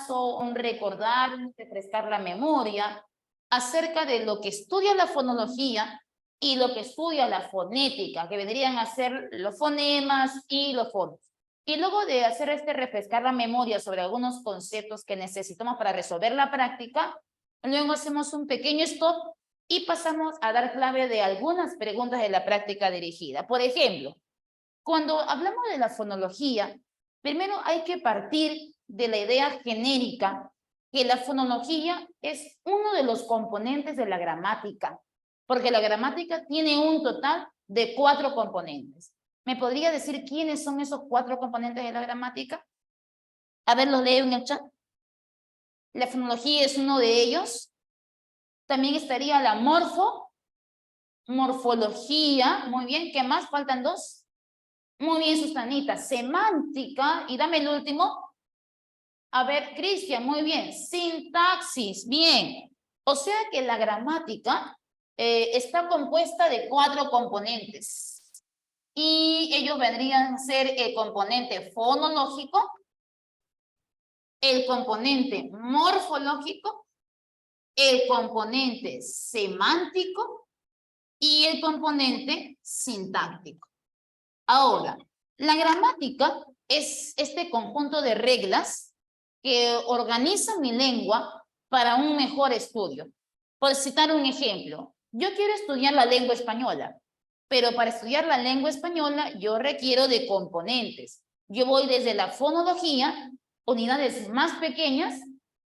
repaso, un recordar, un refrescar la memoria acerca de lo que estudia la fonología y lo que estudia la fonética, que vendrían a ser los fonemas y los fonos. Y luego de hacer refrescar la memoria sobre algunos conceptos que necesitamos para resolver la práctica, luego hacemos un pequeño stop y pasamos a dar clave de algunas preguntas de la práctica dirigida. Por ejemplo, cuando hablamos de la fonología, primero hay que partir de la idea genérica que la fonología es uno de los componentes de la gramática, porque la gramática tiene un total de 4 componentes. ¿Me podría decir quiénes son esos 4 componentes de la gramática? A ver, los leo en el chat. La fonología es uno de ellos. También estaría la morfología. Muy bien, ¿qué más? Faltan 2. Muy bien, Susanita. Semántica. Y dame el último. A ver, Cristian, muy bien. Sintaxis, bien. O sea que la gramática está compuesta de 4 componentes. Y ellos vendrían a ser el componente fonológico, el componente morfológico, el componente semántico y el componente sintáctico. Ahora, la gramática es este conjunto de reglas que organiza mi lengua para un mejor estudio. Por citar un ejemplo, yo quiero estudiar la lengua española, pero para estudiar la lengua española yo requiero de componentes. Yo voy desde la fonología, unidades más pequeñas,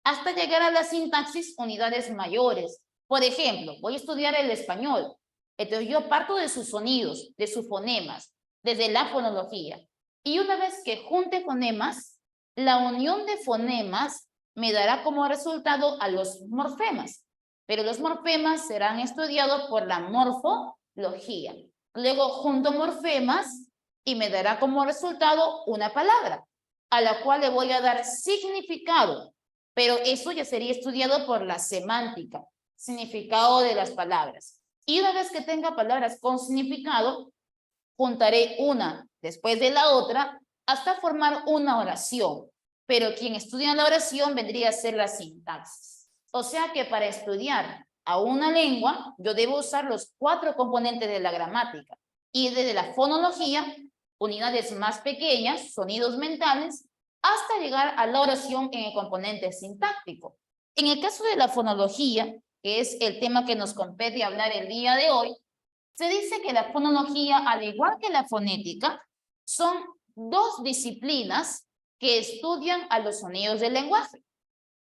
hasta llegar a la sintaxis, unidades mayores. Por ejemplo, voy a estudiar el español. Entonces yo parto de sus sonidos, de sus fonemas, desde la fonología. Y una vez que junte fonemas, la unión de fonemas me dará como resultado a los morfemas. Pero los morfemas serán estudiados por la morfología. Luego junto morfemas y me dará como resultado una palabra, a la cual le voy a dar significado. Pero eso ya sería estudiado por la semántica, significado de las palabras. Y una vez que tenga palabras con significado, juntaré una después de la otra hasta formar una oración. Pero quien estudia la oración vendría a ser la sintaxis. O sea que para estudiar a una lengua, yo debo usar los 4 componentes de la gramática. Y desde la fonología, unidades más pequeñas, sonidos mentales, hasta llegar a la oración en el componente sintáctico. En el caso de la fonología, que es el tema que nos compete hablar el día de hoy, se dice que la fonología, al igual que la fonética, son 2 disciplinas que estudian a los sonidos del lenguaje,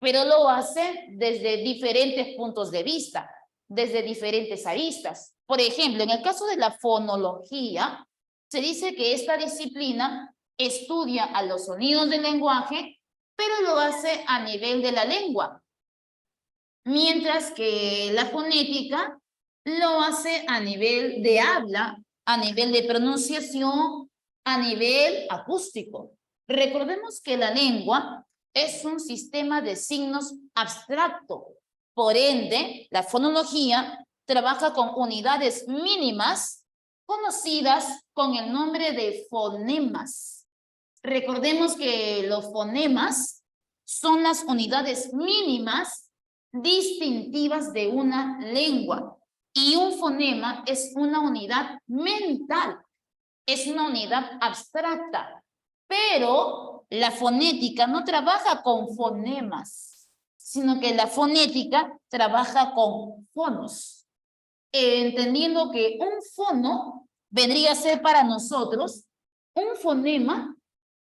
pero lo hacen desde diferentes puntos de vista, desde diferentes aristas. Por ejemplo, en el caso de la fonología, se dice que esta disciplina estudia a los sonidos del lenguaje, pero lo hace a nivel de la lengua, mientras que la fonética lo hace a nivel de habla, a nivel de pronunciación, a nivel acústico. Recordemos que la lengua es un sistema de signos abstracto. Por ende, la fonología trabaja con unidades mínimas conocidas con el nombre de fonemas. Recordemos que los fonemas son las unidades mínimas distintivas de una lengua. Y un fonema es una unidad mental, es una unidad abstracta. Pero la fonética no trabaja con fonemas, sino que la fonética trabaja con fonos. Entendiendo que un fono vendría a ser para nosotros un fonema,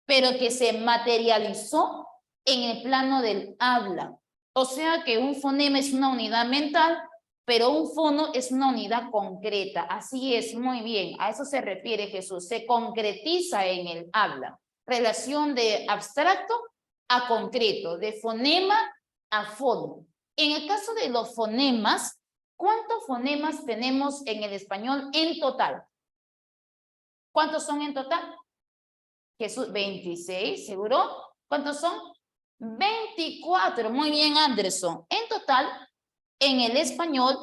pero que se materializó en el plano del habla. O sea que un fonema es una unidad mental, pero un fono es una unidad concreta. Así es, muy bien. A eso se refiere Jesús. Se concretiza en el habla. Relación de abstracto a concreto, de fonema a fono. En el caso de los fonemas, ¿cuántos fonemas tenemos en el español en total? ¿Cuántos son en total? Jesús, 26, ¿seguro? ¿Cuántos son? 24. Muy bien, Anderson. En total, en el español,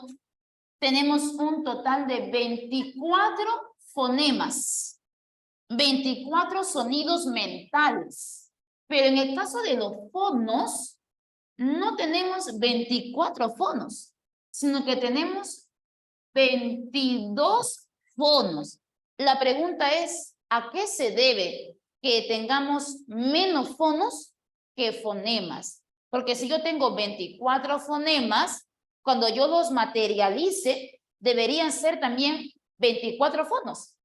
tenemos un total de 24 fonemas, 24 sonidos mentales. Pero en el caso de los fonos, no tenemos 24 fonos, sino que tenemos 22 fonos. La pregunta es, ¿a qué se debe que tengamos menos fonos que fonemas? Porque si yo tengo 24 fonemas, cuando yo los materialice, deberían ser también 24 fonos.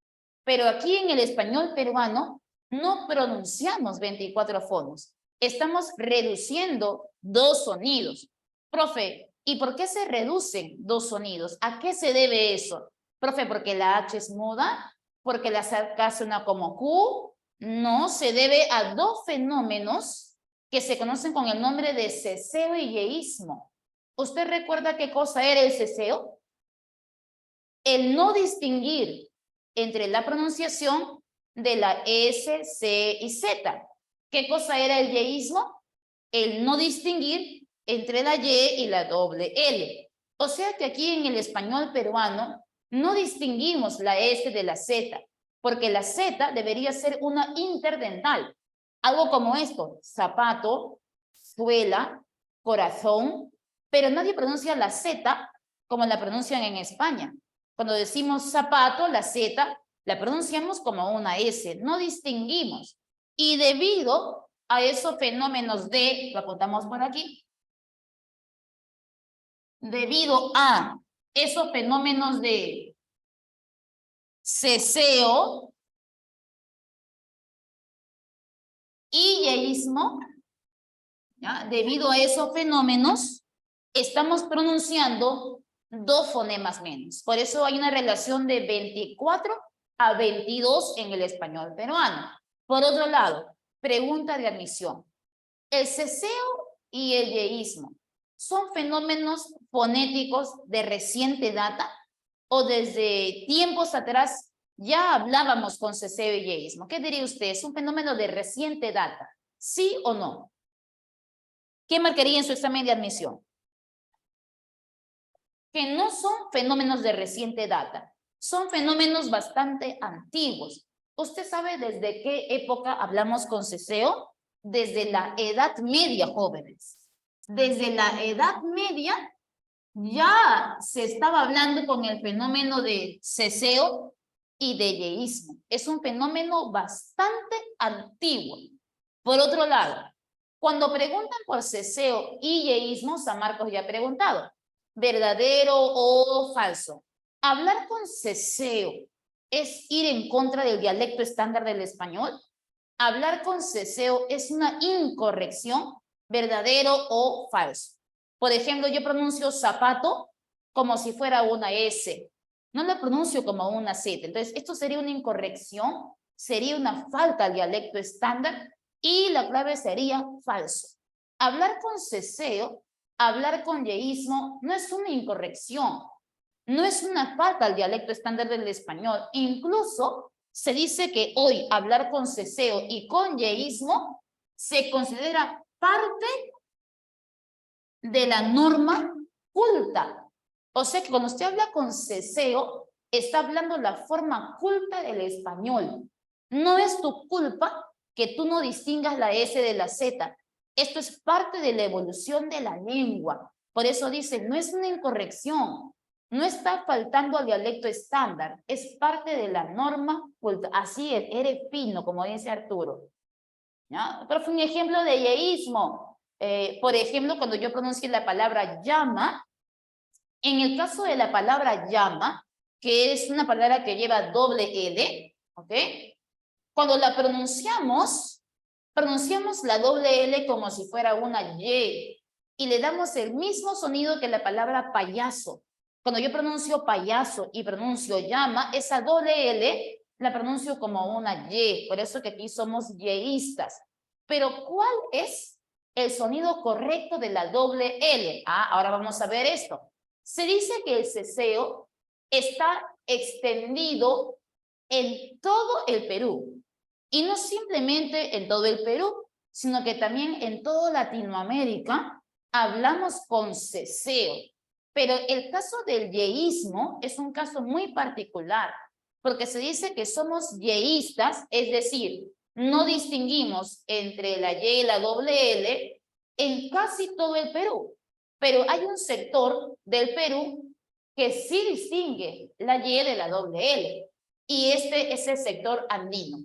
Pero aquí en el español peruano no pronunciamos 24 fonos. Estamos reduciendo 2 sonidos. Profe, ¿y por qué se reducen 2 sonidos? ¿A qué se debe eso? Profe, ¿porque la H es muda? ¿Porque la K suena como Q? No, se debe a 2 fenómenos que se conocen con el nombre de ceseo y yeísmo. ¿Usted recuerda qué cosa era el ceseo? El no distinguir entre la pronunciación de la S, C y Z. ¿Qué cosa era el yeísmo? El no distinguir entre la Y y la doble L. O sea que aquí en el español peruano no distinguimos la S de la Z, porque la Z debería ser una interdental. Algo como esto, zapato, suela, corazón, pero nadie pronuncia la Z como la pronuncian en España. Cuando decimos zapato, la Z la pronunciamos como una S, no distinguimos. Y debido a esos fenómenos de, lo apuntamos por aquí, debido a esos fenómenos de ceseo y yeísmo, ¿ya? Debido a esos fenómenos, estamos pronunciando 2 fonemas menos. Por eso hay una relación de 24 a 22 en el español peruano. Por otro lado, pregunta de admisión. El ceseo y el yeísmo son fenómenos fonéticos de reciente data o desde tiempos atrás ya hablábamos con ceseo y yeísmo. ¿Qué diría usted? ¿Es un fenómeno de reciente data? ¿Sí o no? ¿Qué marcaría en su examen de admisión? Que no son fenómenos de reciente data, son fenómenos bastante antiguos. ¿Usted sabe desde qué época hablamos con ceseo? Desde la Edad Media, jóvenes. Desde la Edad Media ya se estaba hablando con el fenómeno de ceseo y de yeísmo. Es un fenómeno bastante antiguo. Por otro lado, cuando preguntan por ceseo y yeísmo, San Marcos ya ha preguntado, ¿verdadero o falso? Hablar con ceseo es ir en contra del dialecto estándar del español. Hablar con ceseo es una incorrección, verdadero o falso. Por ejemplo, yo pronuncio zapato como si fuera una S. No lo pronuncio como una Z. Entonces, esto sería una incorrección, sería una falta al dialecto estándar y la clave sería falso. Hablar con ceseo, hablar con yeísmo no es una incorrección, no es una falta al dialecto estándar del español. Incluso se dice que hoy hablar con ceseo y con yeísmo se considera parte de la norma culta. O sea que cuando usted habla con ceseo, está hablando la forma culta del español. No es tu culpa que tú no distingas la S de la Z. Esto es parte de la evolución de la lengua. Por eso dice, no es una incorrección, no está faltando al dialecto estándar, es parte de la norma culta. Así es, eres fino, como dice Arturo. ¿Ya? Pero fue un ejemplo de yeísmo. Por ejemplo, cuando yo pronuncio la palabra llama, en el caso de la palabra llama, que es una palabra que lleva doble L, ¿ok? Cuando la pronunciamos la doble L como si fuera una Y y le damos el mismo sonido que la palabra payaso. Cuando yo pronuncio payaso y pronuncio llama, esa doble L la pronuncio como una Y, por eso que aquí somos yeístas. Pero ¿cuál es el sonido correcto de la doble L? Ahora vamos a ver esto. Se dice que el ceseo está extendido en todo el Perú. Y no simplemente en todo el Perú, sino que también en toda Latinoamérica hablamos con ceseo. Pero el caso del yeísmo es un caso muy particular, porque se dice que somos yeístas, es decir, no distinguimos entre la Y y la doble L, en casi todo el Perú, pero hay un sector del Perú que sí distingue la Y de la doble L, y este es el sector andino.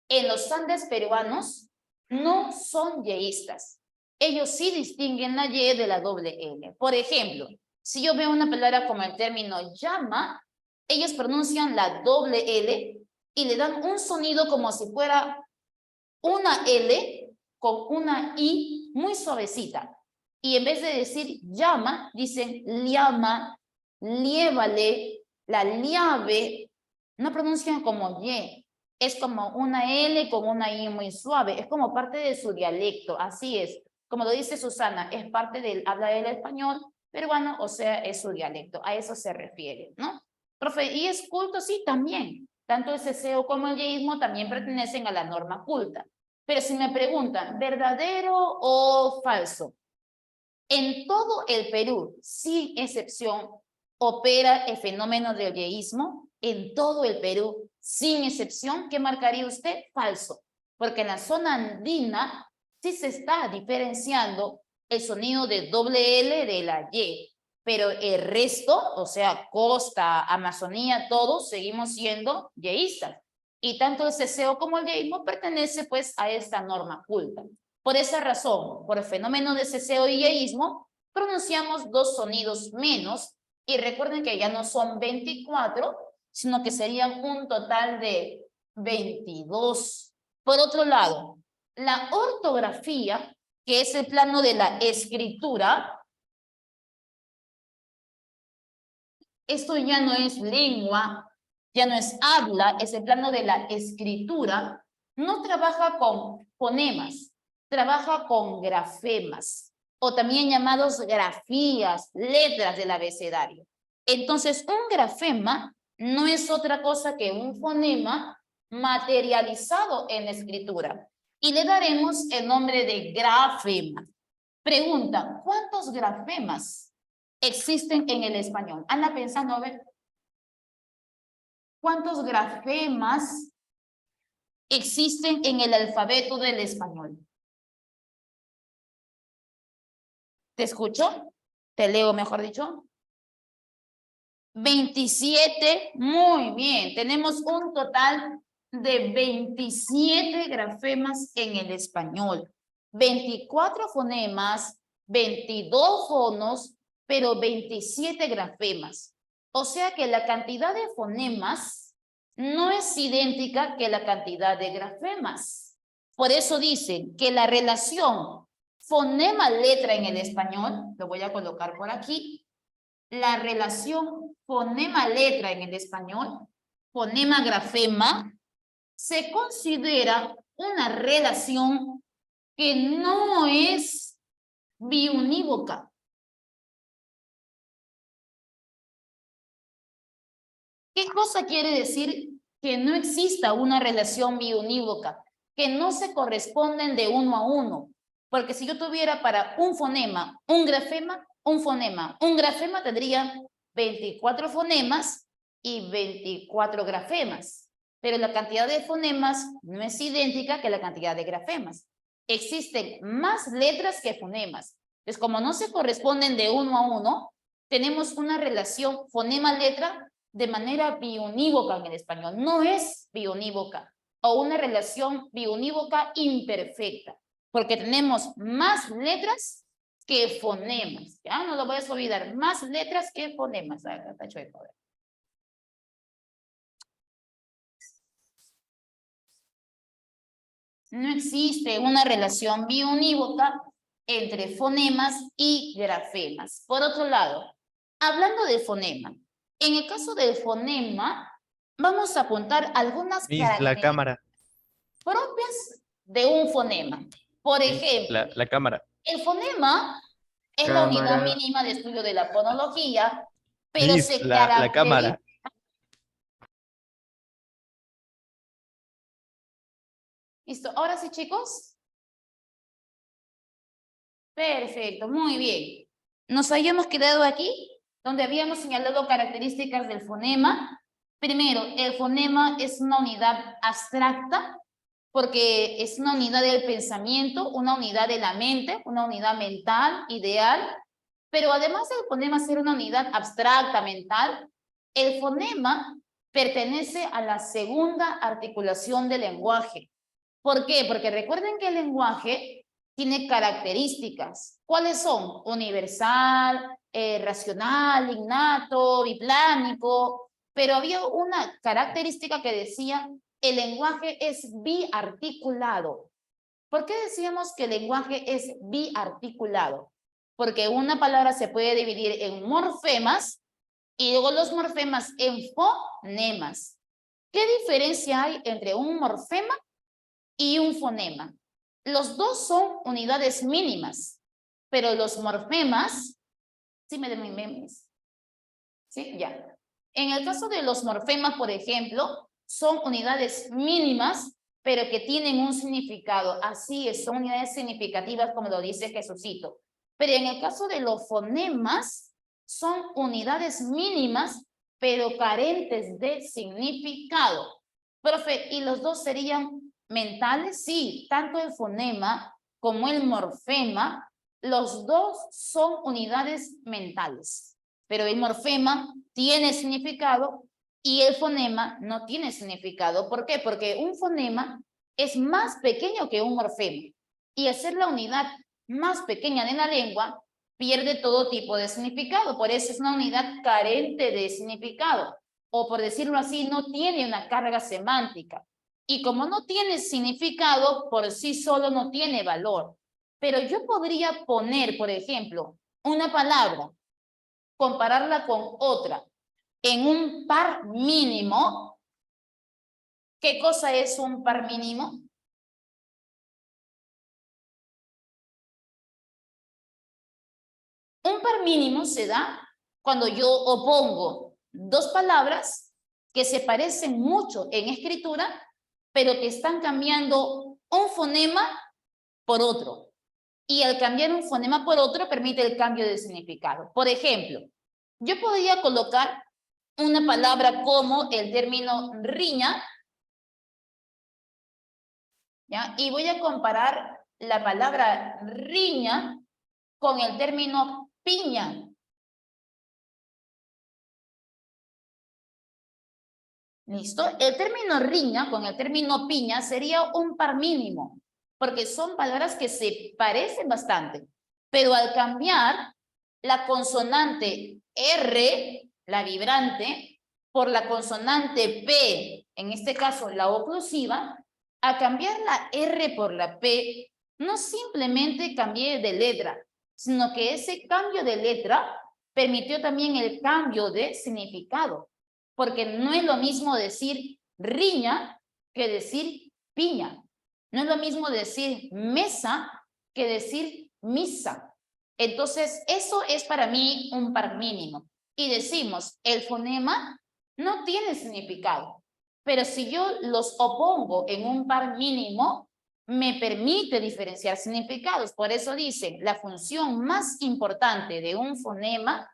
En los Andes peruanos no son yeístas. Ellos sí distinguen la Y de la doble L. Por ejemplo, si yo veo una palabra como el término llama, ellos pronuncian la doble L y le dan un sonido como si fuera una L con una I muy suavecita. Y en vez de decir llama, dicen llama, liévale, la liave. No pronuncian como Y. Es como una L con una I muy suave. Es como parte de su dialecto. Así es. Como lo dice Susana, es parte del habla del español peruano, o sea, es su dialecto. A eso se refiere, ¿no? Profe, ¿y es culto? Sí, también. Tanto el ceseo como el yeísmo también pertenecen a la norma culta. Pero si me preguntan, ¿verdadero o falso? En todo el Perú, sin excepción, opera el fenómeno del yeísmo. En todo el Perú, sin excepción, ¿qué marcaría usted? Falso. Porque en la zona andina sí se está diferenciando el sonido de doble L de la Y. Pero el resto, o sea, costa, Amazonía, todos seguimos siendo yeístas. Y tanto el ceseo como el yeísmo pertenece pues a esta norma culta. Por esa razón, por el fenómeno de ceseo y yeísmo, pronunciamos dos sonidos menos, y recuerden que ya no son 24, sino que serían un total de 22. Por otro lado, la ortografía, que es el plano de la escritura, esto ya no es lengua, ya no es habla, es el plano de la escritura, no trabaja con fonemas, trabaja con grafemas, o también llamados grafías, letras del abecedario. Entonces, un grafema no es otra cosa que un fonema materializado en la escritura. Y le daremos el nombre de grafema. Pregunta, ¿cuántos grafemas existen en el español? Anda pensando, a ver, ¿cuántos grafemas existen en el alfabeto del español? ¿Te escucho? ¿Te leo, mejor dicho? 27, muy bien. Tenemos un total de 27 grafemas en el español. 24 fonemas, 22 fonos, pero 27 grafemas. O sea que la cantidad de fonemas no es idéntica que la cantidad de grafemas. Por eso dicen que la relación fonema-letra en el español, lo voy a colocar por aquí, la relación fonema-letra en el español, fonema-grafema, se considera una relación que no es biunívoca. ¿Qué cosa quiere decir que no exista una relación biunívoca? Que no se corresponden de uno a uno. Porque si yo tuviera para un fonema, un grafema, un grafema tendría 24 fonemas y 24 grafemas. Pero la cantidad de fonemas no es idéntica que la cantidad de grafemas. Existen más letras que fonemas. Entonces, como no se corresponden de uno a uno, tenemos una relación fonema-letra de manera biunívoca en el español. No es biunívoca, o una relación biunívoca imperfecta, porque tenemos más letras que fonemas. Ya no lo voy a olvidar, más letras que fonemas. Acá está. No existe una relación biunívoca entre fonemas y grafemas. Por otro lado, hablando de fonema, en el caso del fonema, vamos a apuntar algunas Miss, la características cámara. propias de un fonema. Por Miss, ejemplo, la cámara. el fonema es la unidad Cámara. mínima de estudio de la fonología, pero Miss, se la caracteriza. cámara. ¿Listo? Ahora sí, chicos. Perfecto, muy bien. Nos habíamos quedado aquí, donde habíamos señalado características del fonema. Primero, el fonema es una unidad abstracta porque es una unidad del pensamiento, una unidad de la mente, una unidad mental, ideal, pero además del fonema ser una unidad abstracta, mental, el fonema pertenece a la segunda articulación del lenguaje. ¿Por qué? Porque recuerden que el lenguaje tiene características. ¿Cuáles son? Universal, racional, innato, biplánico, pero había una característica que decía el lenguaje es biarticulado. ¿Por qué decíamos que el lenguaje es biarticulado? Porque una palabra se puede dividir en morfemas y luego los morfemas en fonemas. ¿Qué diferencia hay entre un morfema y un fonema? Los dos son unidades mínimas, pero los morfemas, ¿sí me den mis memes? ¿Sí? Ya. En el caso de los morfemas, por ejemplo, son unidades mínimas, pero que tienen un significado. Así es, son unidades significativas, como lo dice Jesucito. Pero en el caso de los fonemas, son unidades mínimas, pero carentes de significado. Profe, ¿y los dos serían mentales? Sí, tanto el fonema como el morfema, los dos son unidades mentales. Pero el morfema tiene significado y el fonema no tiene significado. ¿Por qué? Porque un fonema es más pequeño que un morfema. Y al ser la unidad más pequeña de la lengua, pierde todo tipo de significado. Por eso es una unidad carente de significado. O por decirlo así, no tiene una carga semántica. Y como no tiene significado, por sí solo no tiene valor. Pero yo podría poner, por ejemplo, una palabra, compararla con otra en un par mínimo. ¿Qué cosa es un par mínimo? Un par mínimo se da cuando yo opongo dos palabras que se parecen mucho en escritura, pero que están cambiando un fonema por otro. Y al cambiar un fonema por otro permite el cambio de significado. Por ejemplo, yo podría colocar una palabra como el término riña, ¿ya? Y voy a comparar la palabra riña con el término piña. ¿Listo? El término riña con el término piña sería un par mínimo, porque son palabras que se parecen bastante, pero al cambiar la consonante R, la vibrante, por la consonante P, en este caso la oclusiva, al cambiar la R por la P, no simplemente cambié de letra, sino que ese cambio de letra permitió también el cambio de significado. Porque no es lo mismo decir riña que decir piña. No es lo mismo decir mesa que decir misa. Entonces, eso es para mí un par mínimo. Y decimos, el fonema no tiene significado. Pero si yo los opongo en un par mínimo, me permite diferenciar significados. Por eso dicen, la función más importante de un fonema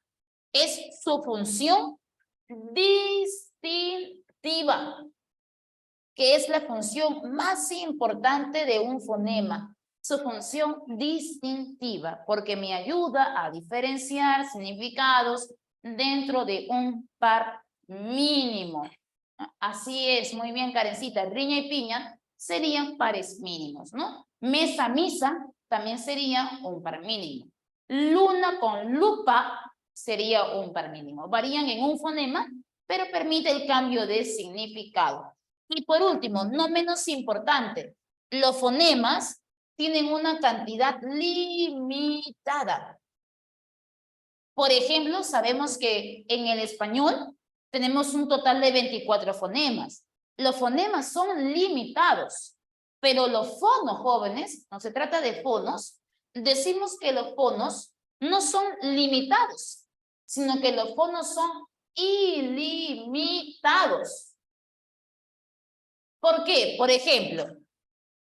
es su función distintiva, que es la función más importante de un fonema, su función distintiva, porque me ayuda a diferenciar significados dentro de un par mínimo. Así es, muy bien, Karencita. Riña y piña serían pares mínimos, ¿no? Mesa, misa también sería un par mínimo. Luna con lupa sería un par mínimo. Varían en un fonema, pero permite el cambio de significado. Y por último, no menos importante, los fonemas tienen una cantidad limitada. Por ejemplo, sabemos que en el español tenemos un total de 24 fonemas. Los fonemas son limitados, pero los fonos, jóvenes, no se trata de fonos, decimos que los fonos no son limitados, sino que los fonos son ilimitados. ¿Por qué? Por ejemplo,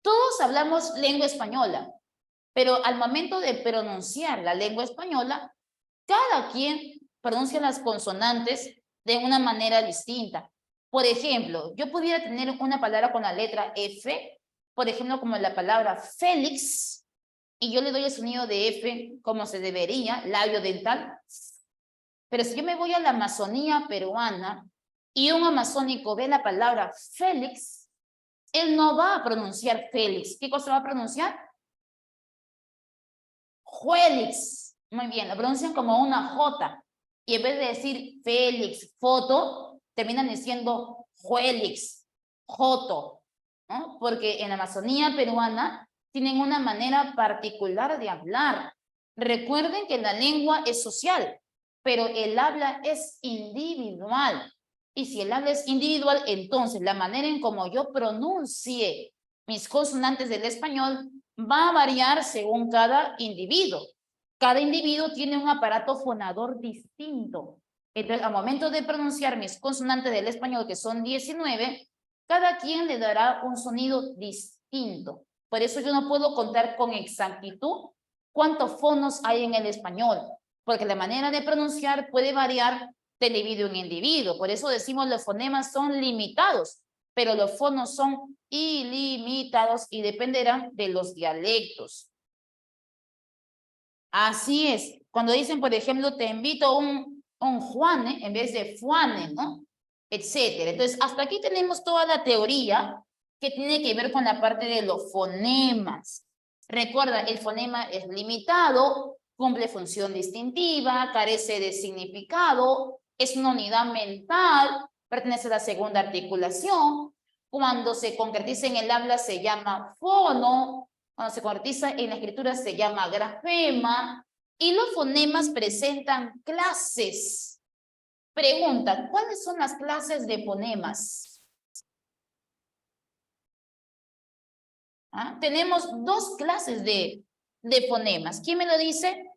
todos hablamos lengua española, pero al momento de pronunciar la lengua española, cada quien pronuncia las consonantes de una manera distinta. Por ejemplo, yo pudiera tener una palabra con la letra F por ejemplo, como la palabra Félix, y yo le doy el sonido de F como se debería, labio dental. Pero si yo me voy a la Amazonía peruana y un amazónico ve la palabra Félix, él no va a pronunciar Félix. ¿Qué cosa va a pronunciar? Juélix. Muy bien, lo pronuncian como una J. Y en vez de decir Félix, foto, terminan diciendo Juélix, Joto, ¿no? Porque en la Amazonía peruana tienen una manera particular de hablar. Recuerden que la lengua es social, pero el habla es individual. Y si el habla es individual, entonces la manera en como yo pronuncie mis consonantes del español va a variar según cada individuo. Cada individuo tiene un aparato fonador distinto. Entonces, al momento de pronunciar mis consonantes del español, que son 19, cada quien le dará un sonido distinto. Por eso yo no puedo contar con exactitud cuántos fonos hay en el español, porque la manera de pronunciar puede variar de individuo en individuo. Por eso decimos los fonemas son limitados, pero los fonos son ilimitados y dependerán de los dialectos. Así es. Cuando dicen, por ejemplo, te invito a un Juane en vez de Fuane, ¿no? Etcétera. Entonces, hasta aquí tenemos toda la teoría que tiene que ver con la parte de los fonemas. Recuerda, el fonema es limitado, cumple función distintiva, carece de significado, es una unidad mental, pertenece a la segunda articulación. Cuando se concretiza en el habla se llama fono. Cuando se concretiza en la escritura se llama grafema. Y los fonemas presentan clases. Pregunta, ¿cuáles son las clases de fonemas? ¿Ah? Tenemos dos clases de fonemas. ¿Quién me lo dice?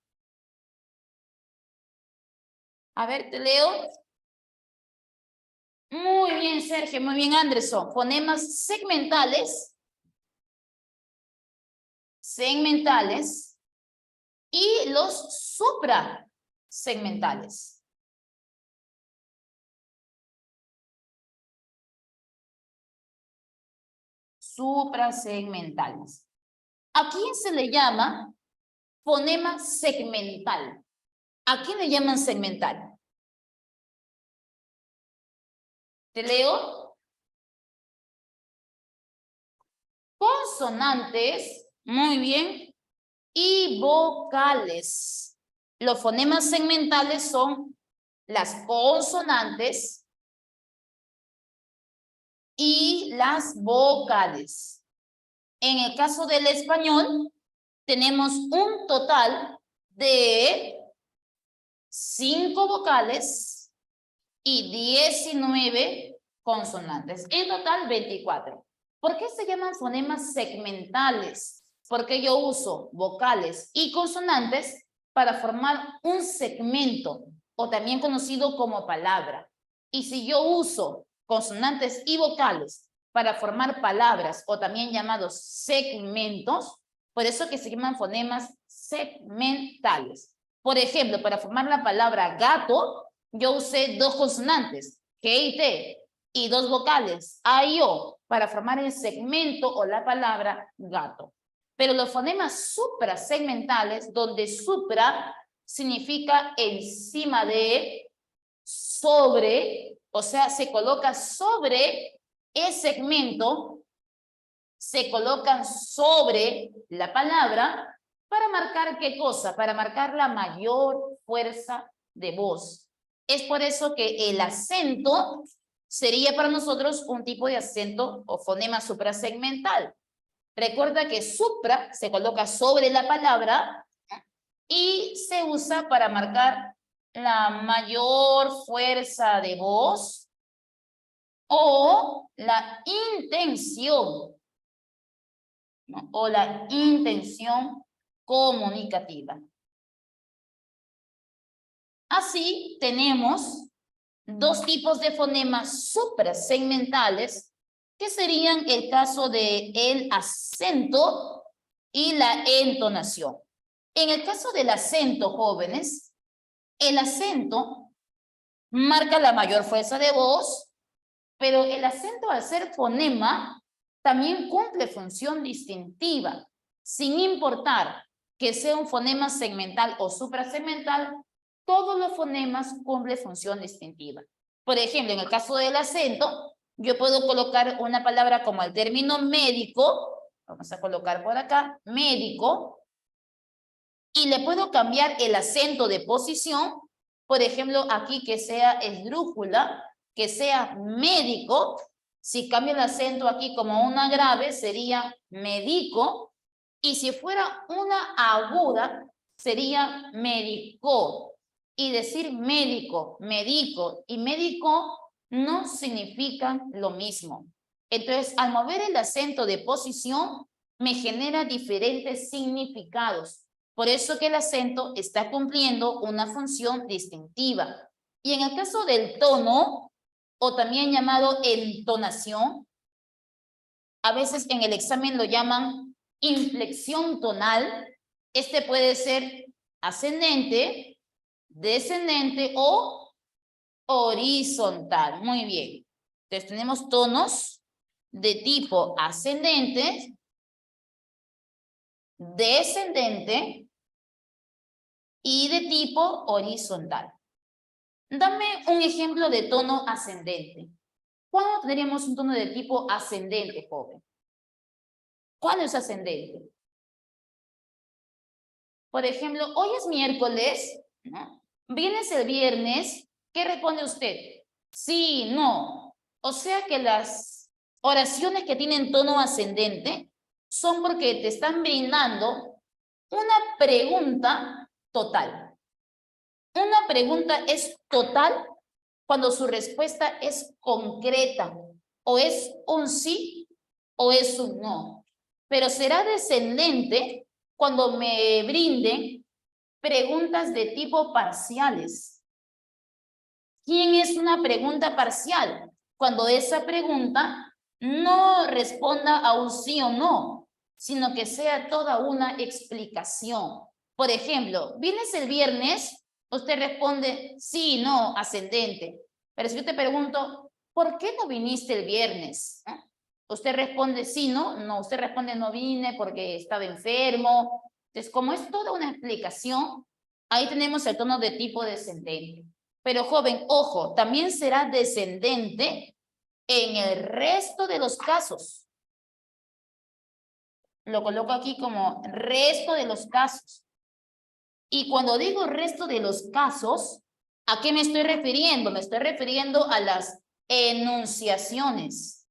A ver, te leo. Muy bien, Sergio. Muy bien, Anderson. Fonemas segmentales. Y los suprasegmentales. Suprasegmentales. ¿A quién se le llama fonema segmental? ¿A quién le llaman segmental? Te leo. Consonantes, muy bien, y vocales. Los fonemas segmentales son las consonantes y las vocales. En el caso del español, tenemos un total de 5 vocales y 19 consonantes. En total, 24. ¿Por qué se llaman fonemas segmentales? Porque yo uso vocales y consonantes para formar un segmento, o también conocido como palabra. Y si yo uso consonantes y vocales para formar palabras, o también llamados segmentos, por eso que se llaman fonemas segmentales. Por ejemplo, para formar la palabra gato, yo usé 2 consonantes, G y T, y 2 vocales, A y O, para formar el segmento o la palabra gato. Pero los fonemas suprasegmentales, donde supra significa encima de, sobre, o sea, se coloca sobre el segmento, se colocan sobre la palabra, para marcar ¿qué cosa? Para marcar la mayor fuerza de voz. Es por eso que el acento sería para nosotros un tipo de acento o fonema suprasegmental. Recuerda que supra se coloca sobre la palabra y se usa para marcar la mayor fuerza de voz o la intención, ¿no? O la intención comunicativa. Así tenemos 2 tipos de fonemas suprasegmentales, que serían el caso de el acento y la entonación. En el caso del acento, jóvenes, el acento marca la mayor fuerza de voz, pero el acento, al ser fonema, también cumple función distintiva, sin importar que sea un fonema segmental o suprasegmental, todos los fonemas cumplen función distintiva. Por ejemplo, en el caso del acento, yo puedo colocar una palabra como el término médico, vamos a colocar por acá, médico, y le puedo cambiar el acento de posición, por ejemplo, aquí que sea esdrújula, que sea médico. Si cambio el acento aquí como una grave, sería médico, y si fuera una aguda, sería médico. Y decir médico, médico y médico no significan lo mismo. Entonces, al mover el acento de posición, me genera diferentes significados. Por eso que el acento está cumpliendo una función distintiva. Y en el caso del tono, o también llamado entonación, a veces en el examen lo llaman inflexión tonal. Este puede ser ascendente, descendente o horizontal. Muy bien. Entonces tenemos tonos de tipo ascendente, descendente y de tipo horizontal. Dame un ejemplo de tono ascendente. ¿Cuándo tendríamos un tono de tipo ascendente, joven? ¿Cuándo es ascendente? Por ejemplo, hoy es miércoles, ¿no? Vienes el viernes, ¿qué responde usted? Sí, no. O sea que las oraciones que tienen tono ascendente son porque te están brindando una pregunta total. Una pregunta es total cuando su respuesta es concreta, o es un sí o es un no. Pero será descendente cuando me brinden preguntas de tipo parciales. ¿Quién es una pregunta parcial? Cuando esa pregunta no responda a un sí o no, sino que sea toda una explicación. Por ejemplo, vienes el viernes, usted responde sí, no, ascendente. Pero si yo te pregunto, ¿por qué no viniste el viernes? Usted responde sí, no, no, usted responde no vine porque estaba enfermo. Entonces, como es toda una explicación, ahí tenemos el tono de tipo descendente. Pero joven, ojo, también será descendente en el resto de los casos. Lo coloco aquí como resto de los casos. Y cuando digo resto de los casos, ¿a qué me estoy refiriendo? Me estoy refiriendo a las enunciaciones.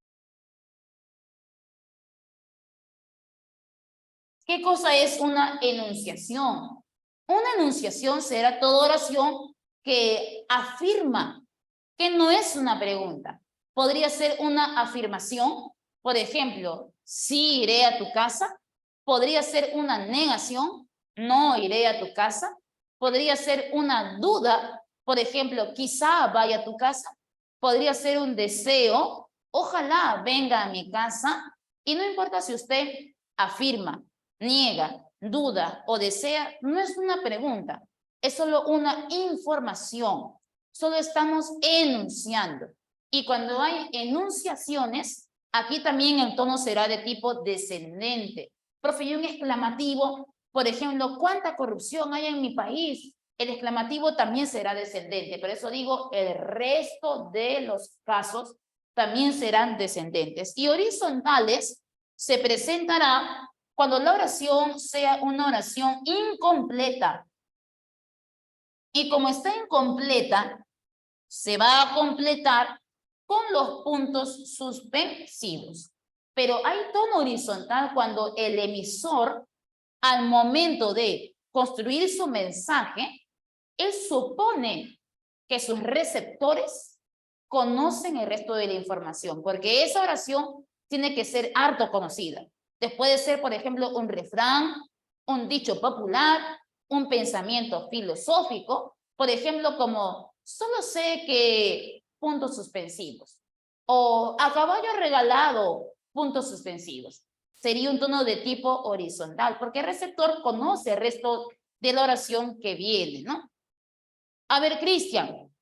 ¿Qué cosa es una enunciación? Una enunciación será toda oración que afirma que no es una pregunta. Podría ser una afirmación, por ejemplo, sí iré a tu casa. Podría ser una negación, no iré a tu casa. Podría ser una duda, por ejemplo, quizá vaya a tu casa. Podría ser un deseo, ojalá venga a mi casa. Y no importa si usted afirma, niega, duda o desea, no es una pregunta, es solo una información. Solo estamos enunciando. Y cuando hay enunciaciones, aquí también el tono será de tipo descendente. Profe, y un exclamativo, por ejemplo, ¿cuánta corrupción hay en mi país? El exclamativo también será descendente. Por eso digo, el resto de los casos también serán descendentes. Y horizontales se presentará cuando la oración sea una oración incompleta. Y como está incompleta, se va a completar con los puntos suspensivos. Pero hay tono horizontal cuando el emisor, al momento de construir su mensaje, él supone que sus receptores conocen el resto de la información, porque esa oración tiene que ser harto conocida. Puede ser, por ejemplo, un refrán, un dicho popular, un pensamiento filosófico, por ejemplo, como solo sé que puntos suspensivos, o a caballo regalado, puntos suspensivos. Sería un tono de tipo horizontal, porque el receptor conoce el resto de la oración que viene, ¿no? A ver, Cristian,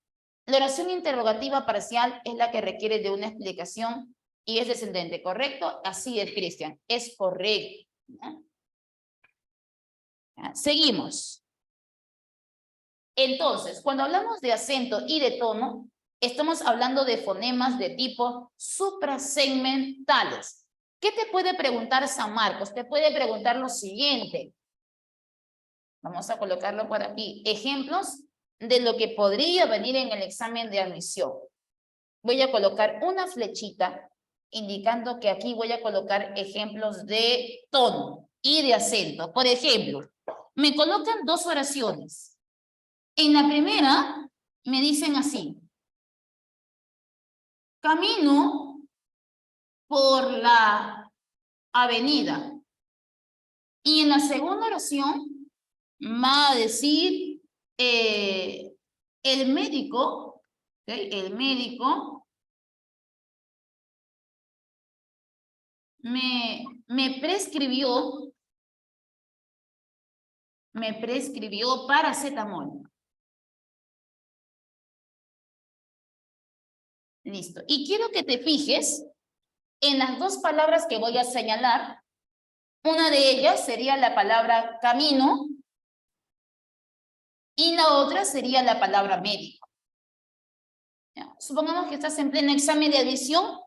la oración interrogativa parcial es la que requiere de una explicación y es descendente, ¿correcto? Así es, Cristian, es correcto. ¿Ya? Seguimos. Entonces, cuando hablamos de acento y de tono, estamos hablando de fonemas de tipo suprasegmentales. ¿Qué te puede preguntar San Marcos? Te puede preguntar lo siguiente. Vamos a colocarlo por aquí. Ejemplos de lo que podría venir en el examen de admisión. Voy a colocar una flechita indicando que aquí voy a colocar ejemplos de tono y de acento. Por ejemplo, me colocan dos oraciones. En la primera me dicen así: camino por la avenida. Y en la segunda oración va a decir el médico, ¿okay? El médico me prescribió paracetamol. Listo. Y quiero que te fijes en las dos palabras que voy a señalar. Una de ellas sería la palabra camino y la otra sería la palabra médico. ¿Ya? Supongamos que estás en pleno examen de admisión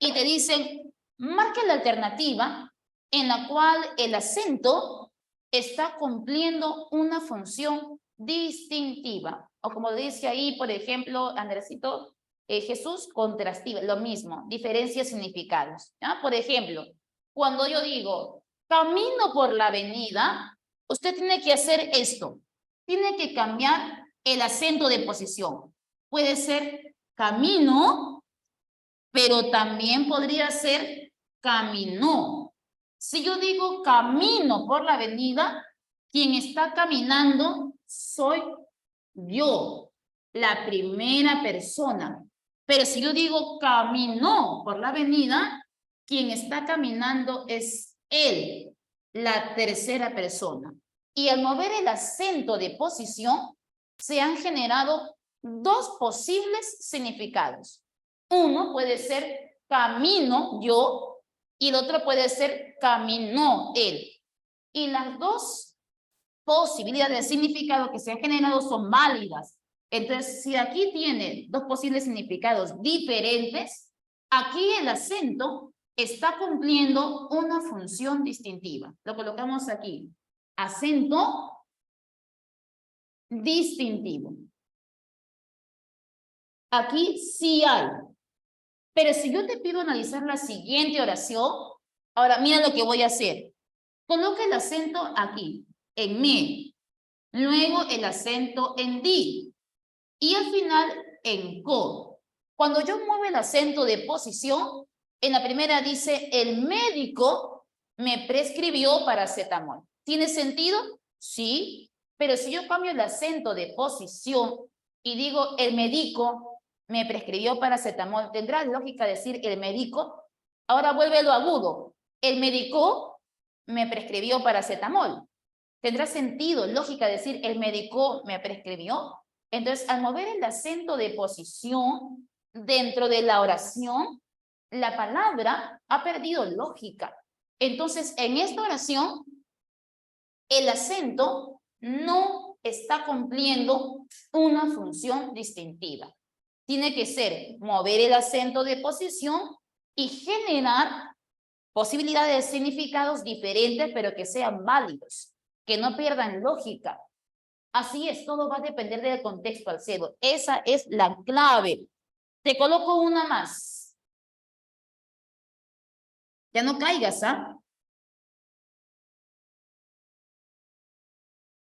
y te dicen, marca la alternativa en la cual el acento está cumpliendo una función distintiva. O como dice ahí, por ejemplo, Andresito, Jesús, contrastiva, lo mismo, diferencia significados. ¿Ya? Por ejemplo, cuando yo digo, camino por la avenida, usted tiene que hacer esto. Tiene que cambiar el acento de posición. Puede ser camino, pero también podría ser caminó. Si yo digo camino por la avenida, quien está caminando soy yo, la primera persona. Pero si yo digo caminó por la avenida, quien está caminando es él, la tercera persona. Y al mover el acento de posición, se han generado dos posibles significados. Uno puede ser camino yo y el otro puede ser caminó él. Y las dos posibilidades de significado que se han generado son válidas. Entonces, si aquí tiene dos posibles significados diferentes, aquí el acento está cumpliendo una función distintiva. Lo colocamos aquí. Acento distintivo. Aquí sí hay. Pero si yo te pido analizar la siguiente oración, ahora mira lo que voy a hacer. Coloca el acento aquí, en me. Luego el acento en di. Y al final en co. Cuando yo muevo el acento de posición, en la primera dice, el médico me prescribió paracetamol. ¿Tiene sentido? Sí. Pero si yo cambio el acento de posición y digo, el médico me prescribió paracetamol, ¿tendrá lógica decir el médico? Ahora vuélvelo agudo. El médico me prescribió paracetamol. ¿Tendrá sentido, lógica decir el médico me prescribió? Entonces, al mover el acento de posición dentro de la oración, la palabra ha perdido lógica. Entonces, en esta oración, el acento no está cumpliendo una función distintiva. Tiene que ser mover el acento de posición y generar posibilidades de significados diferentes, pero que sean válidos, que no pierdan lógica. Así es, todo va a depender del contexto, Alcedo. Esa es la clave. Te coloco una más. Ya no caigas, ¿ah?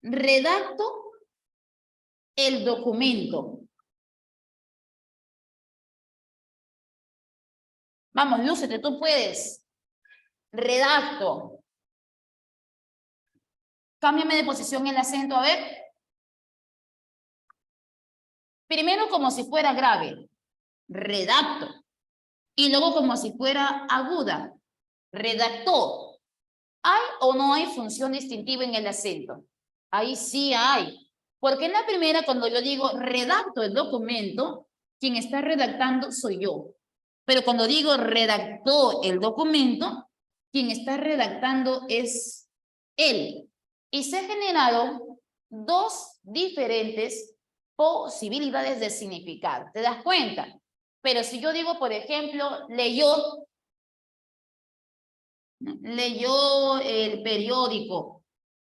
Redacto el documento. Vamos, lúcete, tú puedes. Redacto. Cámbiame de posición el acento, a ver. Primero como si fuera grave. Redacto. Y luego como si fuera aguda. Redactó. ¿Hay o no hay función distintiva en el acento? Ahí sí hay. Porque en la primera, cuando yo digo redacto el documento, quien está redactando soy yo. Pero cuando digo redactó el documento, quien está redactando es él. Y se han generado dos diferentes posibilidades de significado. ¿Te das cuenta? Pero si yo digo, por ejemplo, leyó el periódico.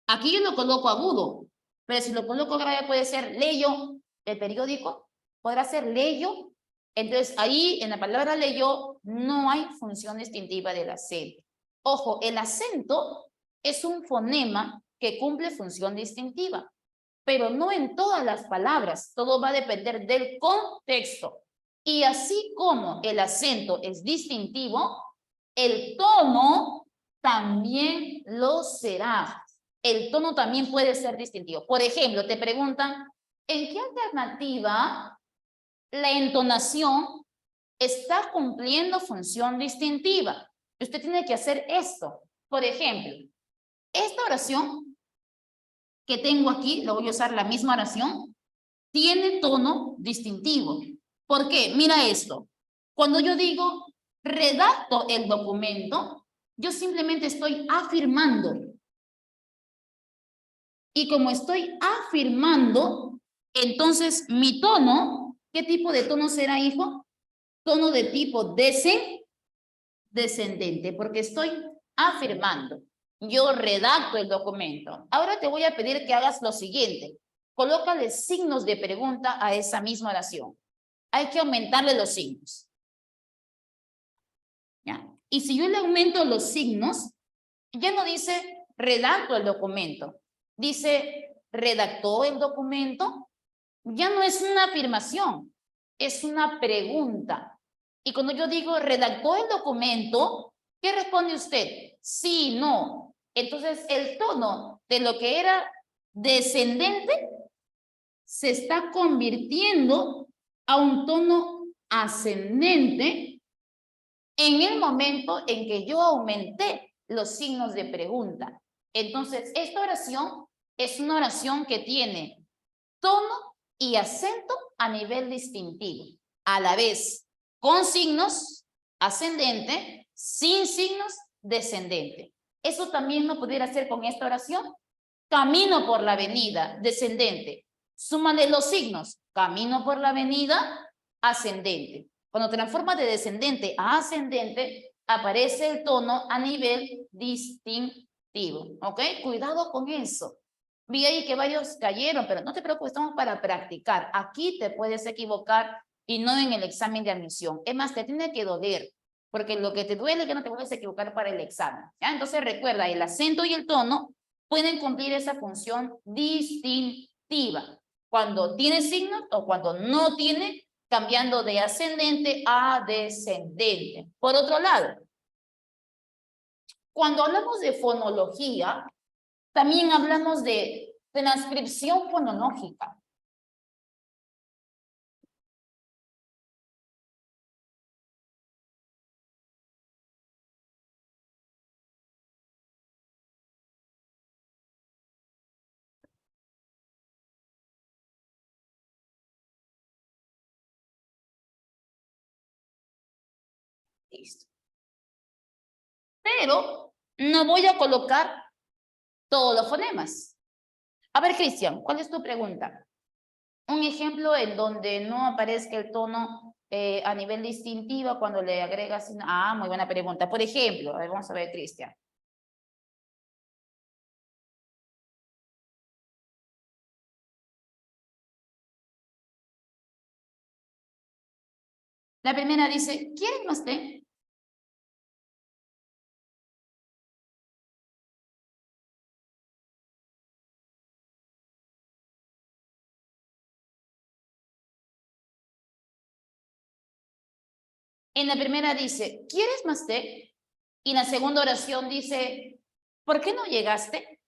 Aquí yo lo coloco agudo, pero si lo coloco grave puede ser leyó el periódico, podrá ser leyó. Entonces ahí en la palabra leyó no hay función distintiva del acento. Ojo, el acento es un fonema que cumple función distintiva, pero no en todas las palabras, todo va a depender del contexto. Y así como el acento es distintivo, el tono también lo será. El tono también puede ser distintivo. Por ejemplo, te preguntan, ¿en qué alternativa la entonación está cumpliendo función distintiva? Usted tiene que hacer esto. Por ejemplo, esta oración que tengo aquí, lo voy a usar la misma oración, tiene tono distintivo. ¿Por qué? Mira esto. Cuando yo digo redacto el documento, yo simplemente estoy afirmando. Y como estoy afirmando, entonces mi tono, ¿qué tipo de tono será, hijo? Tono de tipo descendente, porque estoy afirmando. Yo redacto el documento. Ahora te voy a pedir que hagas lo siguiente. Colócale signos de pregunta a esa misma oración. Hay que aumentarle los signos. ¿Ya? Y si yo le aumento los signos, ya no dice redacto el documento. Dice redactó el documento. Ya no es una afirmación, es una pregunta. Y cuando yo digo redactó el documento, ¿qué responde usted? Sí, no. Entonces el tono de lo que era descendente se está convirtiendo a un tono ascendente en el momento en que yo aumenté los signos de pregunta. Entonces, esta oración es una oración que tiene tono y acento a nivel distintivo, a la vez con signos ascendente, sin signos descendente. Eso también lo pudiera hacer con esta oración. Camino por la avenida, descendente. Súmale los signos. Camino por la avenida, ascendente. Cuando transforma de descendente a ascendente, aparece el tono a nivel distintivo. ¿Ok? Cuidado con eso. Vi ahí que varios cayeron, pero no te preocupes, estamos para practicar. Aquí te puedes equivocar y no en el examen de admisión. Es más, te tiene que doler, porque lo que te duele es que no te vuelves a equivocar para el examen. ¿Ya? Entonces recuerda, el acento y el tono pueden cumplir esa función distintiva. Cuando tiene signos o cuando no tiene, cambiando de ascendente a descendente. Por otro lado, cuando hablamos de fonología, también hablamos de transcripción fonológica. Listo. Pero no voy a colocar todos los fonemas. A ver, Cristian, ¿cuál es tu pregunta? Un ejemplo en donde no aparezca el tono a nivel distintivo cuando le agregas... Ah, muy buena pregunta. Por ejemplo, a ver, vamos a ver, Cristian. La primera dice, ¿quieres más té? En la primera dice, ¿quieres más té? Y en la segunda oración dice, ¿por qué no llegaste?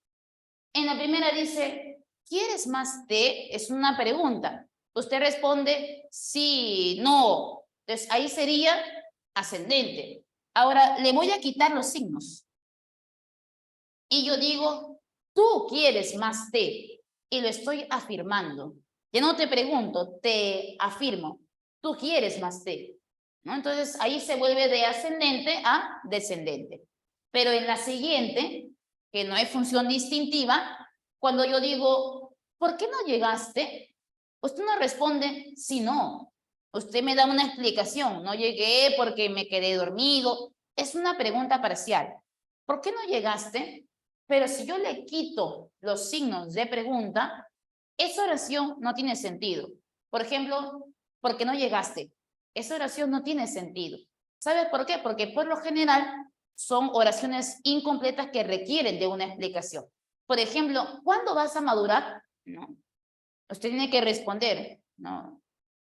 En la primera dice, ¿quieres más té? Es una pregunta. Usted responde, sí, no. Entonces ahí sería ascendente. Ahora le voy a quitar los signos. Y yo digo, tú quieres más té. Y lo estoy afirmando. Ya no te pregunto, te afirmo. Tú quieres más té. ¿no? Entonces, ahí se vuelve de ascendente a descendente. Pero en la siguiente, que no hay función distintiva, cuando yo digo, ¿por qué no llegaste? Usted no responde, sí, no. Usted me da una explicación. No llegué porque me quedé dormido. Es una pregunta parcial. ¿Por qué no llegaste? Pero si yo le quito los signos de pregunta, esa oración no tiene sentido. Por ejemplo, ¿por qué no llegaste? Esa oración no tiene sentido. ¿Sabes por qué? Porque por lo general son oraciones incompletas que requieren de una explicación. Por ejemplo, ¿cuándo vas a madurar? No. Usted tiene que responder, ¿no?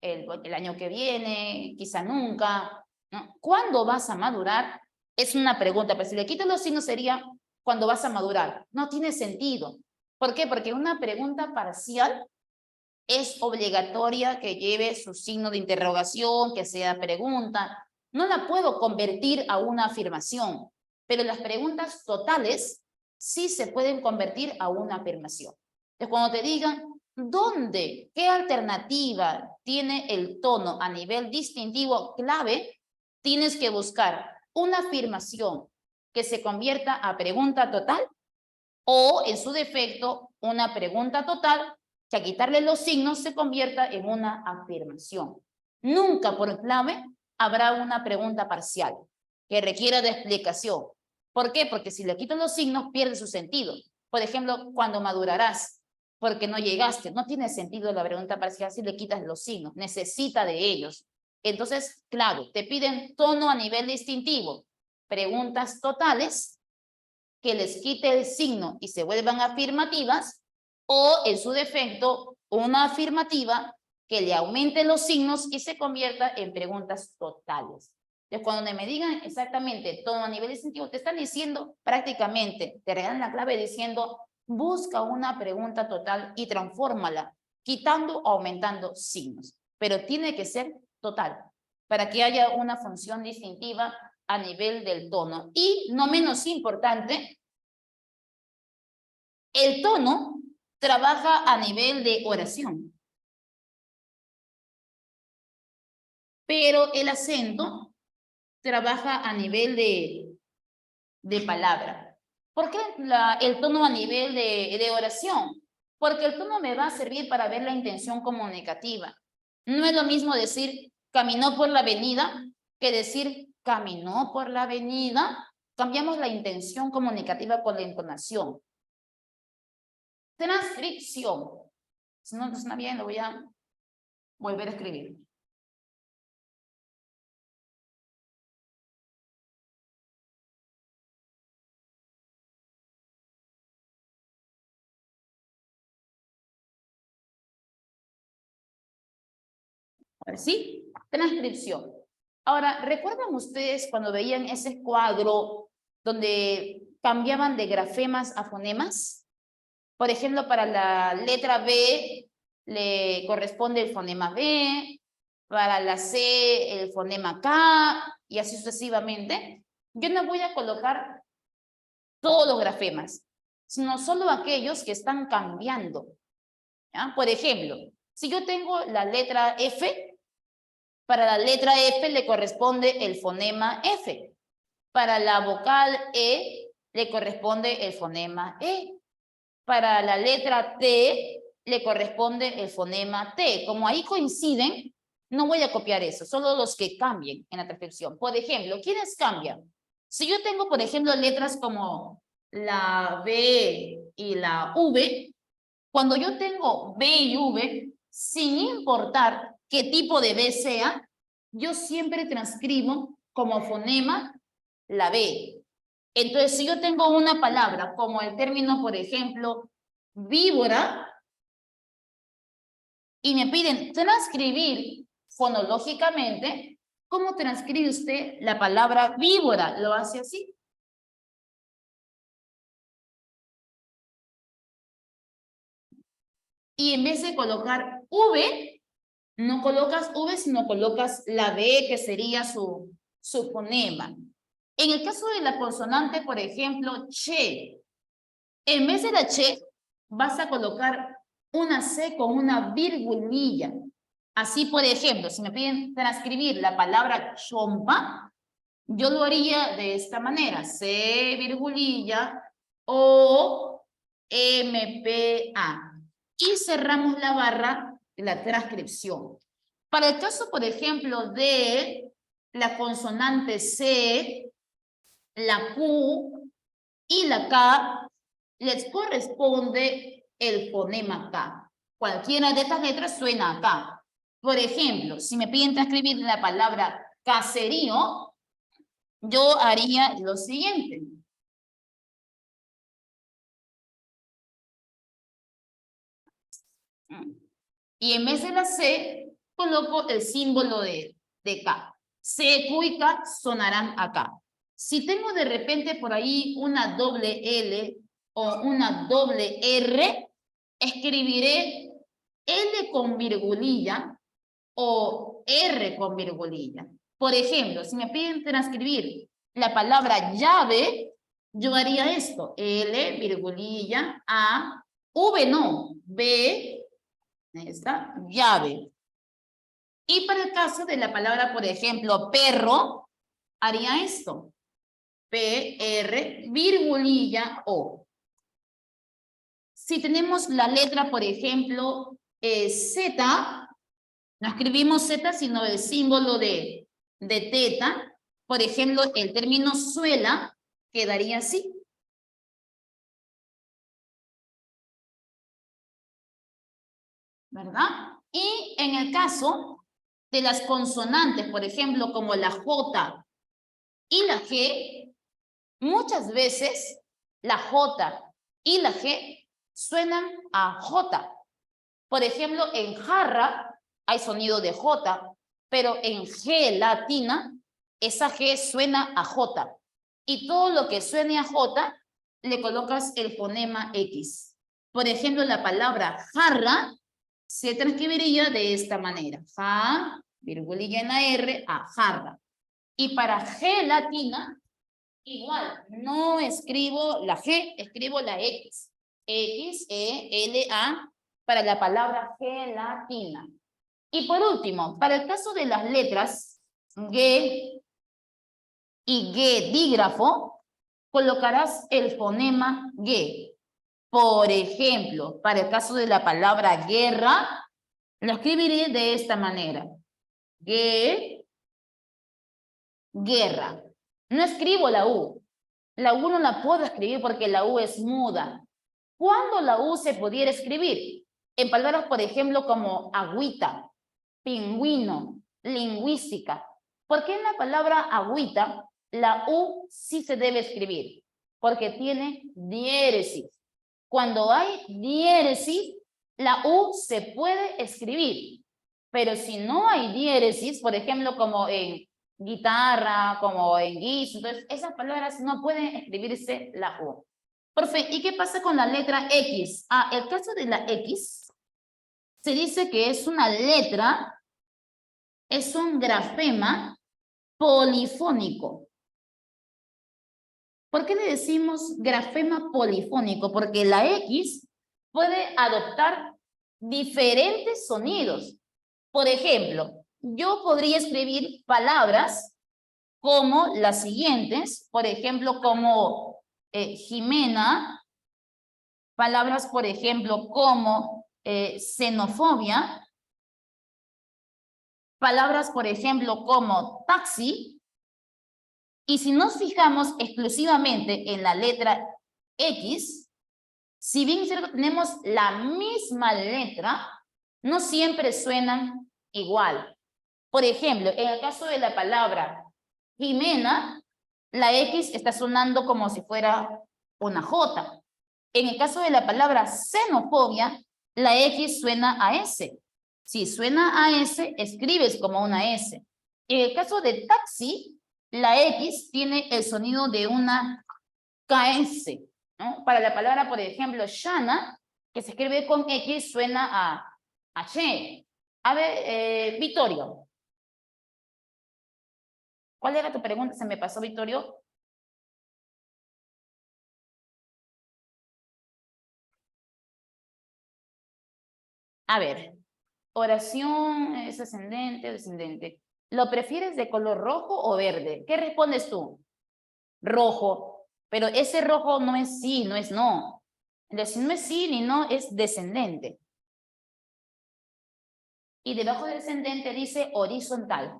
El año que viene, quizá nunca, ¿no? ¿Cuándo vas a madurar? Es una pregunta, pero si le quito los signos sería ¿cuándo vas a madurar? No tiene sentido. ¿Por qué? Porque una pregunta parcial es obligatoria que lleve su signo de interrogación, que sea pregunta. No la puedo convertir a una afirmación, pero las preguntas totales sí se pueden convertir a una afirmación. Entonces, cuando te digan, ¿dónde? ¿Qué alternativa tiene el tono a nivel distintivo clave? Tienes que buscar una afirmación que se convierta a pregunta total o, en su defecto, una pregunta total que a quitarle los signos se convierta en una afirmación. Nunca por clave habrá una pregunta parcial que requiera de explicación. ¿Por qué? Porque si le quito los signos pierde su sentido. Por ejemplo, ¿cuándo madurarás? Porque no llegaste. No tiene sentido la pregunta parcial si le quitas los signos. Necesita de ellos. Entonces, claro, te piden tono a nivel distintivo. Preguntas totales que les quite el signo y se vuelvan afirmativas, o en su defecto, una afirmativa que le aumente los signos y se convierta en preguntas totales. Entonces, cuando me digan exactamente todo a nivel distintivo, te están diciendo prácticamente, te regalan la clave diciendo, busca una pregunta total y transfórmala, quitando o aumentando signos. Pero tiene que ser total, para que haya una función distintiva a nivel del tono. Y no menos importante, el tono trabaja a nivel de oración, pero el acento trabaja a nivel de palabra. ¿Por qué el tono a nivel de oración? Porque el tono me va a servir para ver la intención comunicativa. No es lo mismo decir caminó por la avenida que decir caminó por la avenida. Cambiamos la intención comunicativa por la entonación. Transcripción. Si no está bien, lo voy a volver a escribir. Ahora sí, transcripción. Ahora, ¿recuerdan ustedes cuando veían ese cuadro donde cambiaban de grafemas a fonemas? Por ejemplo, para la letra B le corresponde el fonema B, para la C el fonema K, y así sucesivamente. Yo no voy a colocar todos los grafemas, sino solo aquellos que están cambiando. ¿Ya? Por ejemplo, si yo tengo la letra F, para la letra F le corresponde el fonema F. Para la vocal E le corresponde el fonema E. Para la letra T le corresponde el fonema T. Como ahí coinciden, no voy a copiar eso, solo los que cambien en la transcripción. Por ejemplo, ¿quiénes cambian? Si yo tengo, por ejemplo, letras como la B y la V, cuando yo tengo B y V, sin importar qué tipo de B sea, yo siempre transcribo como fonema la B. Entonces, si yo tengo una palabra como el término, por ejemplo, víbora, y me piden transcribir fonológicamente, ¿cómo transcribe usted la palabra víbora? Lo hace así. Y en vez de colocar V, no colocas V, sino colocas la B, que sería su fonema. En el caso de la consonante, por ejemplo, che, en vez de la che, vas a colocar una C con una virgulilla. Así, por ejemplo, si me piden transcribir la palabra chompa, yo lo haría de esta manera. C, virgulilla, O, M, P, A. Y cerramos la barra de la transcripción. Para el caso, por ejemplo, de la consonante C, la Q y la K, les corresponde el fonema K. Cualquiera de estas letras suena acá. Por ejemplo, si me piden transcribir la palabra caserío, yo haría lo siguiente. Y en vez de la C, coloco el símbolo de K. C, Q y K sonarán acá. Si tengo de repente por ahí una doble L o una doble R, escribiré L con virgulilla o R con virgulilla. Por ejemplo, si me piden transcribir la palabra llave, yo haría esto. L, virgulilla, A, V no, B, ahí está, llave. Y para el caso de la palabra, por ejemplo, perro, haría esto. P, R, virgulilla, O. Si tenemos la letra, por ejemplo, Z, no escribimos Z, sino el símbolo de teta. Por ejemplo, el término suela quedaría así. ¿Verdad? Y en el caso de las consonantes, por ejemplo, como la J y la G, muchas veces la J y la G suenan a J. Por ejemplo, en jarra hay sonido de J, pero en G latina, esa G suena a J. Y todo lo que suene a J, le colocas el fonema X. Por ejemplo, la palabra jarra se transcribiría de esta manera. Ja, virgulilla en la R, a jarra. Y para G latina, igual, no escribo la G, escribo la X. X, E, L, A, para la palabra gelatina. Y por último, para el caso de las letras G y G dígrafo, colocarás el fonema G. Por ejemplo, para el caso de la palabra guerra, lo escribiré de esta manera. G, guerra. No escribo la U. La U no la puedo escribir porque la U es muda. ¿Cuándo la U se pudiera escribir? En palabras, por ejemplo, como agüita, pingüino, lingüística. ¿Por qué en la palabra agüita la U sí se debe escribir? Porque tiene diéresis. Cuando hay diéresis, la U se puede escribir. Pero si no hay diéresis, por ejemplo, como en guitarra, como en guiso, entonces esas palabras no pueden escribirse la U. Profe, ¿y qué pasa con la letra X? Ah, el caso de la X se dice que es una letra, es un grafema polifónico. ¿Por qué le decimos grafema polifónico? Porque la X puede adoptar diferentes sonidos. Por ejemplo, yo podría escribir palabras como las siguientes, por ejemplo, como Jimena, palabras, por ejemplo, como xenofobia, palabras, por ejemplo, como taxi, y si nos fijamos exclusivamente en la letra X, si bien tenemos la misma letra, no siempre suenan igual. Por ejemplo, en el caso de la palabra Jimena, la X está sonando como si fuera una J. En el caso de la palabra xenofobia, la X suena a S. Si suena a S, escribes como una S. En el caso de taxi, la X tiene el sonido de una KS, ¿no? Para la palabra, por ejemplo, Shana, que se escribe con X, suena a Che. A ver, Vittorio. ¿Cuál era tu pregunta? Se me pasó, Vittorio. A ver, Oración es ascendente o descendente. ¿Lo prefieres de color rojo o verde? ¿Qué respondes tú? Rojo. Pero ese rojo no es sí, no es no. Entonces, no es sí ni no, es descendente. Y debajo de descendente dice horizontal.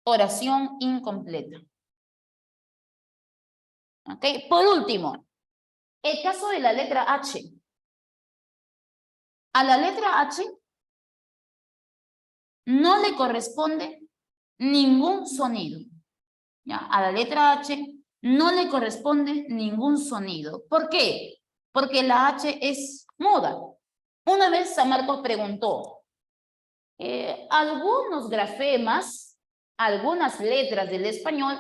Oración incompleta. ¿Ok? Por último, el caso de la letra H. A la letra H no le corresponde ningún sonido. ¿Ya? A la letra H no le corresponde ningún sonido. ¿Por qué? Porque la H es muda. Una vez San Marcos preguntó, algunos grafemas, algunas letras del español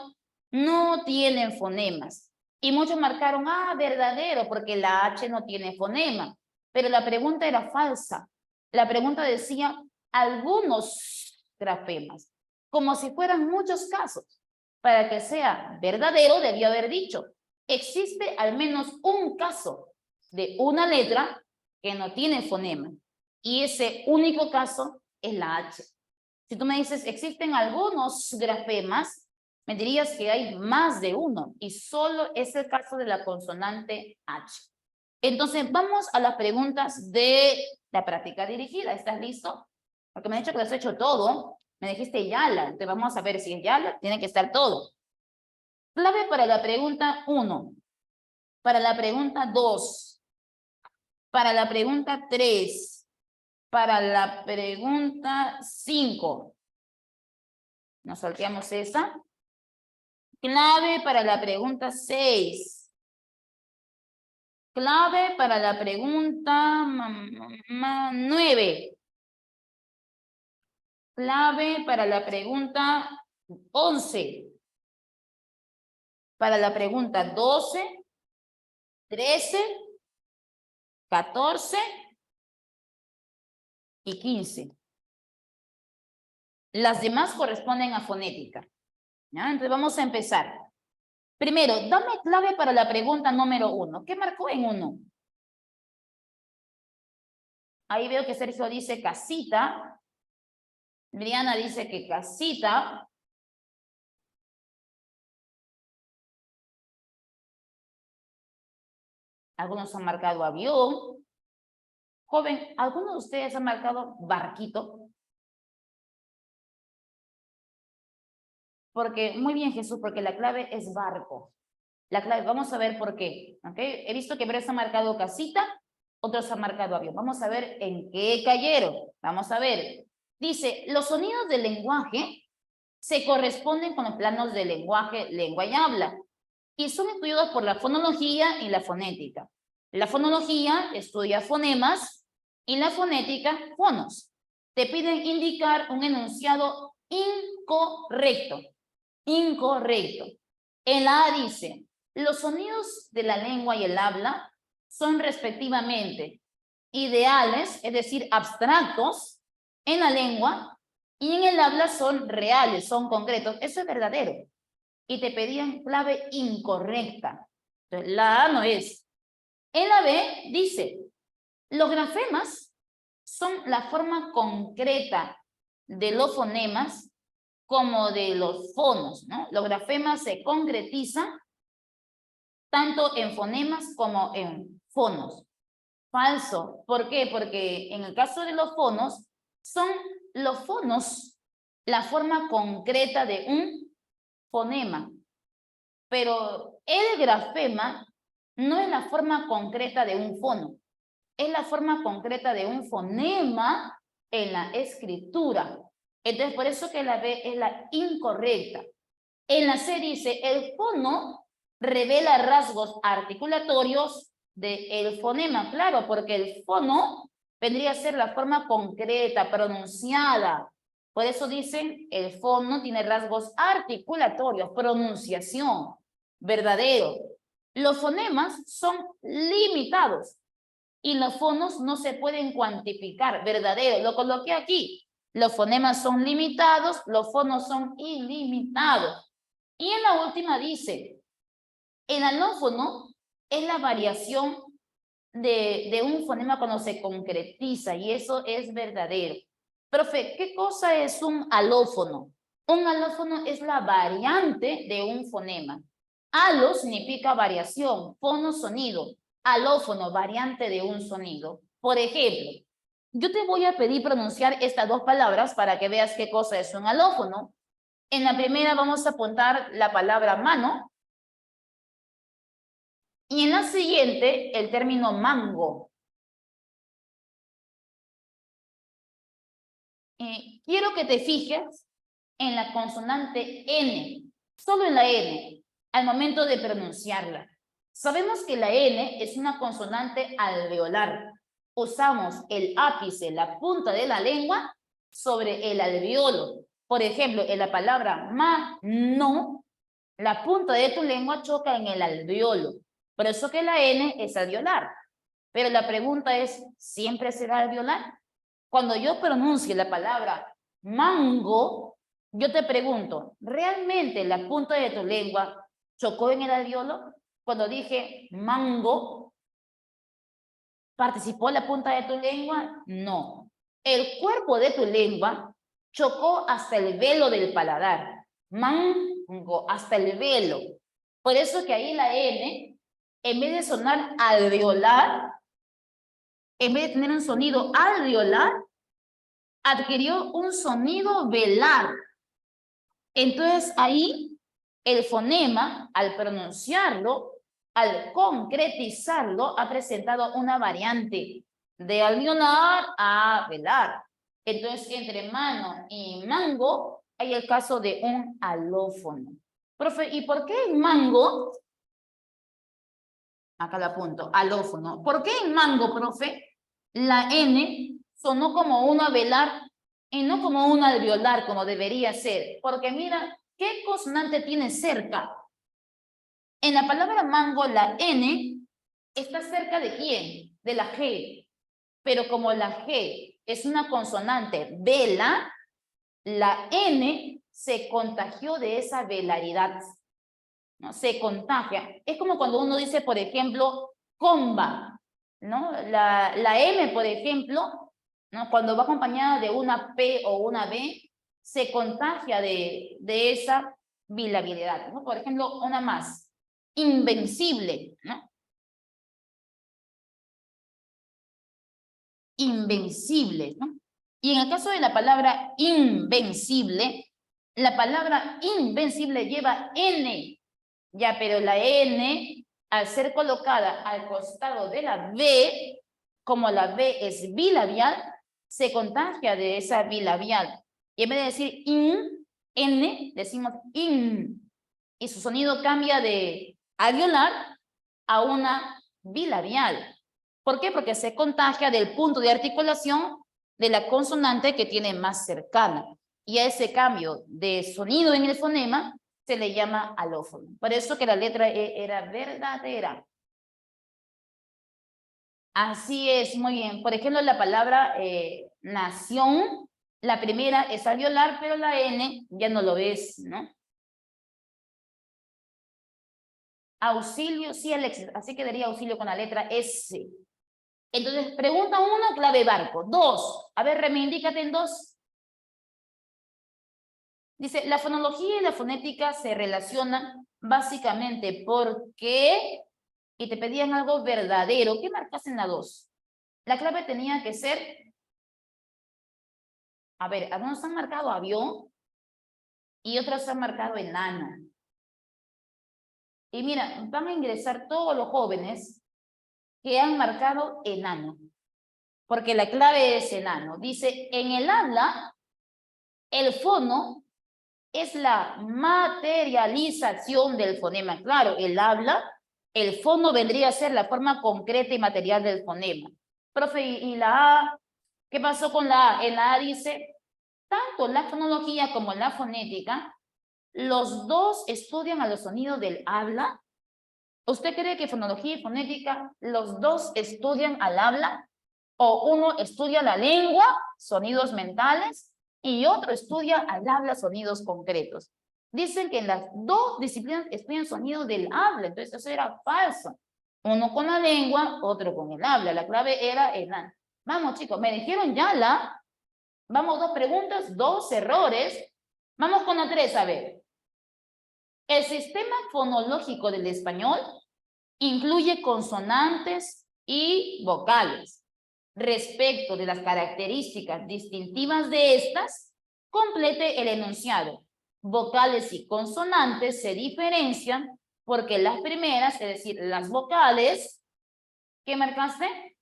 no tienen fonemas. Y muchos marcaron, verdadero, porque la H no tiene fonema. Pero la pregunta era falsa. La pregunta decía, algunos grafemas, como si fueran muchos casos. Para que sea verdadero, debió haber dicho, existe al menos un caso de una letra que no tiene fonema. Y ese único caso es la H. Si tú me dices, existen algunos grafemas, me dirías que hay más de uno y solo es el caso de la consonante H. Entonces, vamos a las preguntas de la práctica dirigida. ¿Estás listo? Porque me han dicho que lo has hecho todo. Me dijiste Yala. Entonces, vamos a ver si es Yala. Tiene que estar todo. Clave para la pregunta 1. Para la pregunta 2. Para la pregunta 3. Para la pregunta 5. Nos salteamos esa. Clave para la pregunta 6. Clave para la pregunta 9. Clave para la pregunta 11. Para la pregunta 12, 13, 14 y 15. Las demás corresponden a fonética. ¿Ya? Entonces vamos a empezar. Primero, dame clave para la pregunta número 1. ¿Qué marcó en 1? Ahí veo que Sergio dice casita. Miriana dice que casita. Algunos han marcado avión. Joven, ¿alguno de ustedes ha marcado barquito? Porque, muy bien Jesús, porque la clave es barco. La clave, vamos a ver por qué. ¿Okay? He visto que varios han marcado casita, otros han marcado avión. Vamos a ver en qué cayeron. Vamos a ver. Dice, los sonidos del lenguaje se corresponden con los planos del lenguaje, lengua y habla. Y son estudiados por la fonología y la fonética. La fonología estudia fonemas y la fonética fonos. Te piden indicar un enunciado incorrecto. Incorrecto. En la A dice, los sonidos de la lengua y el habla son respectivamente ideales, es decir, abstractos en la lengua, y en el habla son reales, son concretos. Eso es verdadero. Y te pedían clave incorrecta. Entonces, la A no es. En la B dice, los grafemas son la forma concreta de los fonemas como de los fonos, ¿no? Los grafemas se concretizan tanto en fonemas como en fonos. Falso. ¿Por qué? Porque en el caso de los fonos, son los fonos la forma concreta de un fonema. Pero el grafema no es la forma concreta de un fono. Es la forma concreta de un fonema en la escritura. Entonces, por eso que la B es la incorrecta. En la C dice, el fono revela rasgos articulatorios del fonema. Claro, porque el fono vendría a ser la forma concreta, pronunciada. Por eso dicen, el fono tiene rasgos articulatorios, pronunciación, verdadero. Los fonemas son limitados y los fonos no se pueden cuantificar, verdadero. Lo coloqué aquí. Los fonemas son limitados, los fonos son ilimitados. Y en la última dice, el alófono es la variación de un fonema cuando se concretiza, y eso es verdadero. Profe, ¿qué cosa es un alófono? Un alófono es la variante de un fonema. Alo significa variación, fono, sonido. Alófono, variante de un sonido. Por ejemplo, yo te voy a pedir pronunciar estas dos palabras para que veas qué cosa es un alófono. En la primera vamos a apuntar la palabra mano. Y en la siguiente, el término mango. Quiero que te fijes en la consonante N, solo en la N, al momento de pronunciarla. Sabemos que la N es una consonante alveolar. Usamos el ápice, la punta de la lengua, sobre el alveolo. Por ejemplo, en la palabra mano, la punta de tu lengua choca en el alveolo. Por eso que la N es alveolar. Pero la pregunta es, ¿siempre será alveolar? Cuando yo pronuncie la palabra mango, yo te pregunto, ¿realmente la punta de tu lengua chocó en el alveolo? Cuando dije mango, ¿participó la punta de tu lengua? No. El cuerpo de tu lengua chocó hasta el velo del paladar. Mango, hasta el velo. Por eso que ahí la N, en vez de sonar alveolar, en vez de tener un sonido alveolar, adquirió un sonido velar. Entonces ahí el fonema, al pronunciarlo, al concretizarlo, ha presentado una variante de alveolar a velar. Entonces entre mano y mango hay el caso de un alófono. Profe, ¿y por qué en mango? Acá lo apunto, alófono. ¿Por qué en mango, profe, la N sonó como una velar y no como una alveolar, como debería ser? Porque mira, ¿qué consonante tiene cerca? En la palabra mango, la N está cerca ¿de quién? De la G. Pero como la G es una consonante vela, la N se contagió de esa velaridad. ¿No? Se contagia. Es como cuando uno dice, por ejemplo, comba, ¿no? La M, por ejemplo, ¿no? Cuando va acompañada de una P o una B, se contagia de esa bilabilidad, ¿no? Por ejemplo, una más, invencible, ¿no? Invencible, ¿no? Y en el caso de la palabra invencible, la palabra invencible lleva N. Ya, pero la N, al ser colocada al costado de la B, como la B es bilabial, se contagia de esa bilabial. Y en vez de decir in, N, decimos in. Y su sonido cambia de alveolar a una bilabial. ¿Por qué? Porque se contagia del punto de articulación de la consonante que tiene más cercana. Y a ese cambio de sonido en el fonema se le llama alófono. Por eso que la letra E era verdadera. Así es, muy bien. Por ejemplo, la palabra nación, la primera es alveolar, pero la N ya no lo es, ¿no? Auxilio, sí, Alexis, así quedaría auxilio con la letra S. Entonces, pregunta 1, clave barco. 2, a ver, reivindícate en 2. Dice, la fonología y la fonética se relacionan básicamente porque, y te pedían algo verdadero. ¿Qué marcas en la 2? La clave tenía que ser, a ver, algunos han marcado avión y otros han marcado enano. Y mira, van a ingresar todos los jóvenes que han marcado enano, porque la clave es enano. Dice, en el habla, el fono es la materialización del fonema. Claro, el habla, el fono vendría a ser la forma concreta y material del fonema. Profe, ¿y la A? ¿Qué pasó con la A? En la A dice, tanto la fonología como la fonética, los dos estudian a los sonidos del habla. ¿Usted cree que fonología y fonética, los dos estudian al habla? ¿O uno estudia la lengua, sonidos mentales, y otro estudia al habla, sonidos concretos? Dicen que en las dos disciplinas estudian sonidos del habla, entonces eso era falso. Uno con la lengua, otro con el habla. La clave era el an. Vamos, chicos, me dijeron ya la. Vamos, 2 preguntas, 2 errores. Vamos con la 3, a ver. El sistema fonológico del español incluye consonantes y vocales. Respecto de las características distintivas de estas, complete el enunciado. Vocales y consonantes se diferencian porque las primeras, es decir, las vocales, ¿qué marcaste?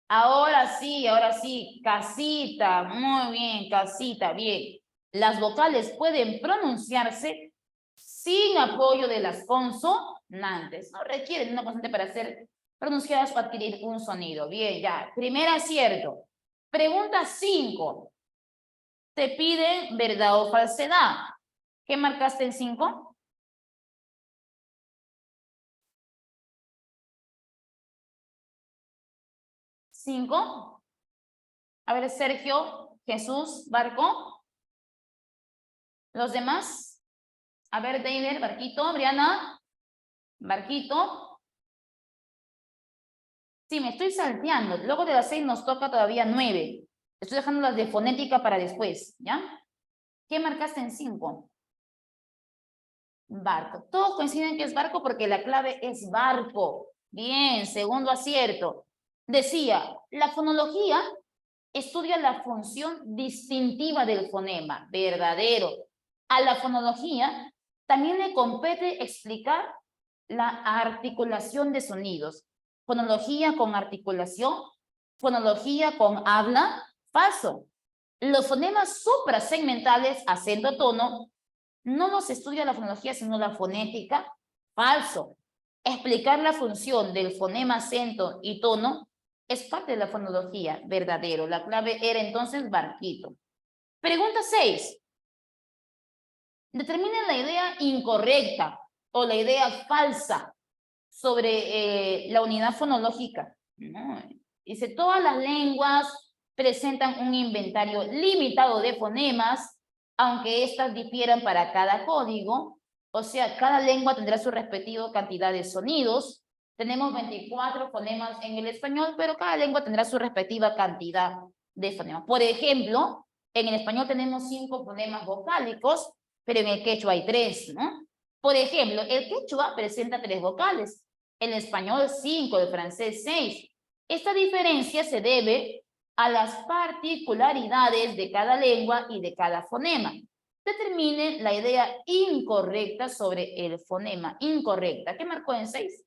Ahora sí, casita, muy bien, casita, bien. Las vocales pueden pronunciarse sin apoyo de las consonantes. No requieren una consonante para ser pronunciadas o adquirir un sonido. Bien, ya. Primer acierto. Pregunta 5. Te piden verdad o falsedad. ¿Qué marcaste en 5? ¿5? A ver, Sergio, Jesús, Barco. ¿Los demás? A ver, Deider, Barquito, Briana, Barquito. Sí, me estoy salteando. Luego de las 6 nos toca todavía 9. Estoy dejando las de fonética para después, ¿ya? ¿Qué marcaste en 5? Barco. Todos coinciden que es barco porque la clave es barco. Bien, segundo acierto. Decía, la fonología estudia la función distintiva del fonema, verdadero. A la fonología también le compete explicar la articulación de sonidos. Fonología con articulación, fonología con habla, falso. Los fonemas suprasegmentales, acento, tono, no los estudia la fonología, sino la fonética, falso. Explicar la función del fonema, acento y tono es parte de la fonología, verdadero. La clave era entonces Barquito. Pregunta 6. Determinen la idea incorrecta o la idea falsa sobre la unidad fonológica. No. Dice, todas las lenguas presentan un inventario limitado de fonemas, aunque éstas difieran para cada código. O sea, cada lengua tendrá su respectiva cantidad de sonidos. Tenemos 24 fonemas en el español, pero cada lengua tendrá su respectiva cantidad de fonemas. Por ejemplo, en el español tenemos 5 fonemas vocálicos, pero en el quechua hay 3, ¿no? Por ejemplo, el quechua presenta 3 vocales, el español 5, el francés 6. Esta diferencia se debe a las particularidades de cada lengua y de cada fonema. Determine la idea incorrecta sobre el fonema. Incorrecta. ¿Qué marcó en 6?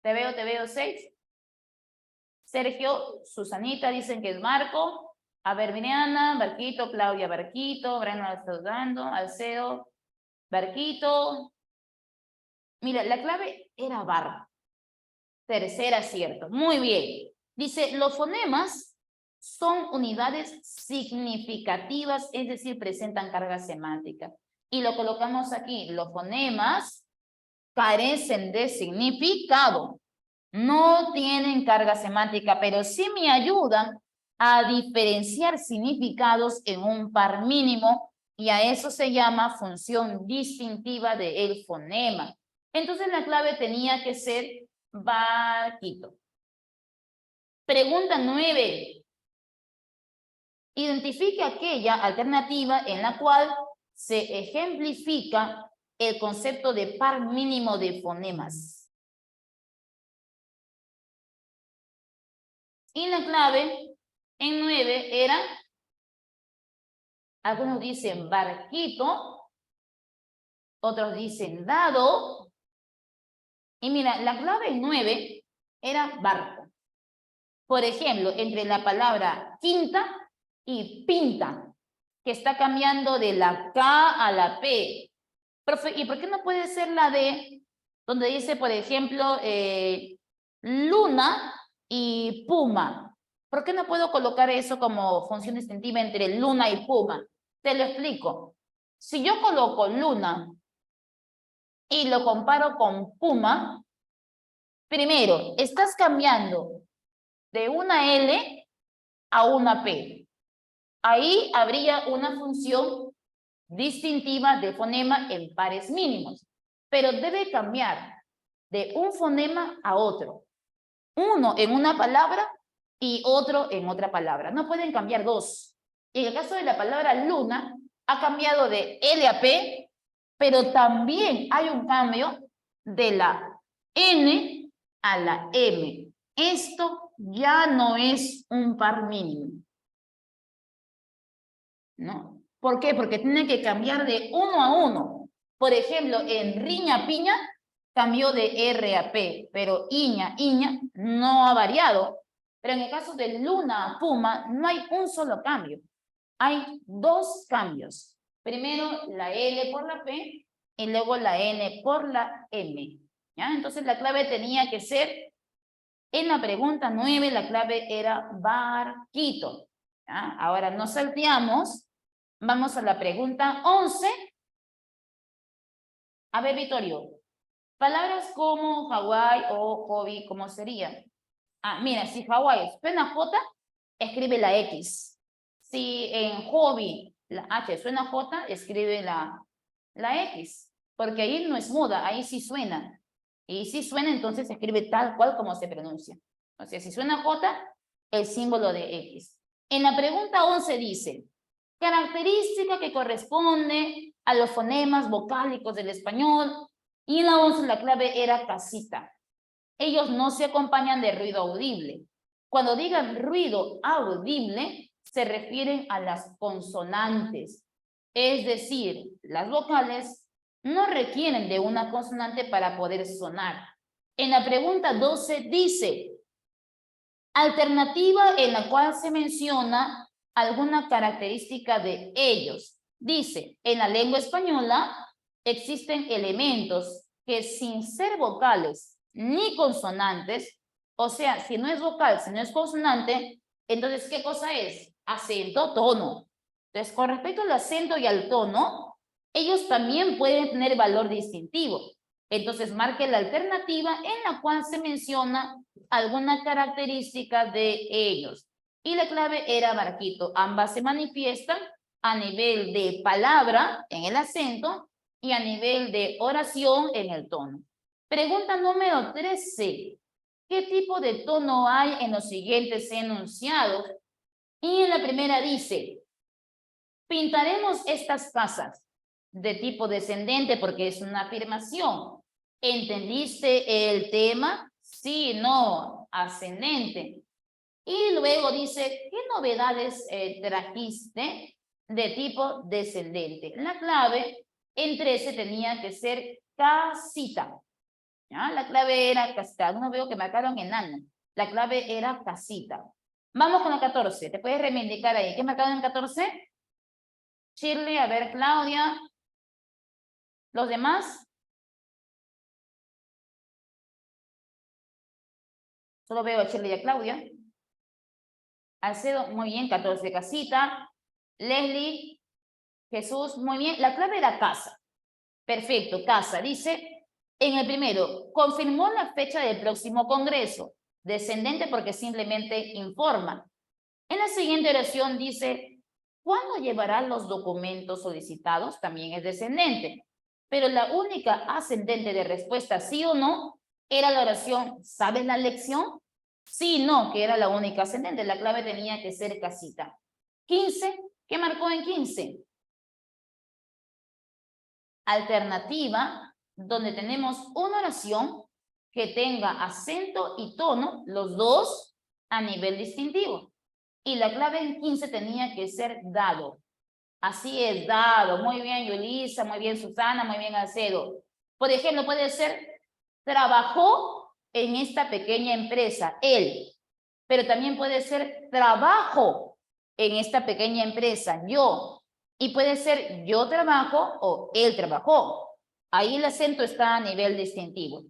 Te veo 6. Sergio, Susanita dicen que es Marco. A ver, Viriana, Barquito, Claudia, Barquito, Breno está dando, Alceo, Barquito. Mira, la clave era barra. Tercer acierto. Muy bien. Dice, los fonemas son unidades significativas, es decir, presentan carga semántica. Y lo colocamos aquí. Los fonemas carecen de significado. No tienen carga semántica, pero sí me ayudan a diferenciar significados en un par mínimo y a eso se llama función distintiva del fonema. Entonces la clave tenía que ser Barquito. Pregunta 9. Identifique aquella alternativa en la cual se ejemplifica el concepto de par mínimo de fonemas. Y la clave en 9 era, algunos dicen barquito, otros dicen dado. Y mira, la clave en 9 era barco. Por ejemplo, entre la palabra quinta y pinta, que está cambiando de la K a la P. Profe, ¿y por qué no puede ser la D, donde dice, por ejemplo, luna y puma? ¿Por qué no puedo colocar eso como función distintiva entre luna y puma? Te lo explico. Si yo coloco luna y lo comparo con puma, primero, estás cambiando de una L a una P. Ahí habría una función distintiva de fonema en pares mínimos, pero debe cambiar. de un fonema a otro. Uno en una palabra y otro en otra palabra. No pueden cambiar dos. En el caso de la palabra luna, ha cambiado de L a P, pero también hay un cambio de la N a la M. Esto ya no es un par mínimo, ¿no? ¿Por qué? Porque tiene que cambiar de uno a uno. Por ejemplo, en riña, piña, cambió de R a P, pero iña, iña, no ha variado. Pero en el caso de luna a puma, no hay un solo cambio. Hay dos cambios. Primero la L por la P y luego la N por la M. ¿Ya? Entonces la clave tenía que ser, en la pregunta 9, la clave era barquito. ¿Ya? Ahora nos salteamos. Vamos a la pregunta 11. A ver, Vittorio. Palabras como Hawái o hobby, ¿cómo sería? Ah, mira, si Hawái suena J, escribe la X. Si en hobby la H suena J, escribe la X. Porque ahí no es muda, ahí sí suena. Y si suena, entonces escribe tal cual como se pronuncia. O sea, si suena J, el símbolo de X. En la pregunta 11 dice, característica que corresponde a los fonemas vocálicos del español. Y en la 11 la clave era casita. Ellos no se acompañan de ruido audible. Cuando digan ruido audible, se refieren a las consonantes. Es decir, las vocales no requieren de una consonante para poder sonar. En la pregunta 12 dice, alternativa en la cual se menciona alguna característica de ellos. Dice, en la lengua española existen elementos que sin ser vocales ni consonantes, o sea, si no es vocal, si no es consonante, entonces, ¿qué cosa es? Acento, tono. Entonces, con respecto al acento y al tono, ellos también pueden tener valor distintivo. Entonces, marque la alternativa en la cual se menciona alguna característica de ellos. Y la clave era barquito. Ambas se manifiestan a nivel de palabra en el acento y a nivel de oración en el tono. Pregunta número 13. ¿Qué tipo de tono hay en los siguientes enunciados? Y en la primera dice, pintaremos estas casas de tipo descendente porque es una afirmación. ¿Entendiste el tema? Sí, no, ascendente. Y luego dice, ¿qué novedades trajiste de tipo descendente? La clave en 13 tenía que ser casita. ¿Ya? La clave era casita. No veo que marcaron enano. La clave era casita. Vamos con la 14. ¿Te puedes reivindicar ahí? ¿Qué marcaron en 14? Shirley, a ver, Claudia. ¿Los demás? Solo veo a Shirley y a Claudia. Alcedo, muy bien, 14 casita. Leslie, Jesús, muy bien. La clave era casa. Perfecto, casa. Dice, en el primero, confirmó la fecha del próximo congreso. Descendente porque simplemente informa. En la siguiente oración dice, ¿cuándo llevarán los documentos solicitados? También es descendente. Pero la única ascendente de respuesta sí o no era la oración, ¿sabes la lección? Sí, no, que era la única ascendente. La clave tenía que ser casita. 15, ¿qué marcó en 15? Alternativa, donde tenemos una oración que tenga acento y tono, los dos a nivel distintivo. Y la clave en 15 tenía que ser dado. Así es, dado. Muy bien, Yulisa, muy bien, Susana, muy bien, Alcedo. Por ejemplo, puede ser, trabajó en esta pequeña empresa, él. Pero también puede ser, trabajo en esta pequeña empresa, yo. Y puede ser, yo trabajo o él trabajó. Ahí el acento está a nivel distintivo.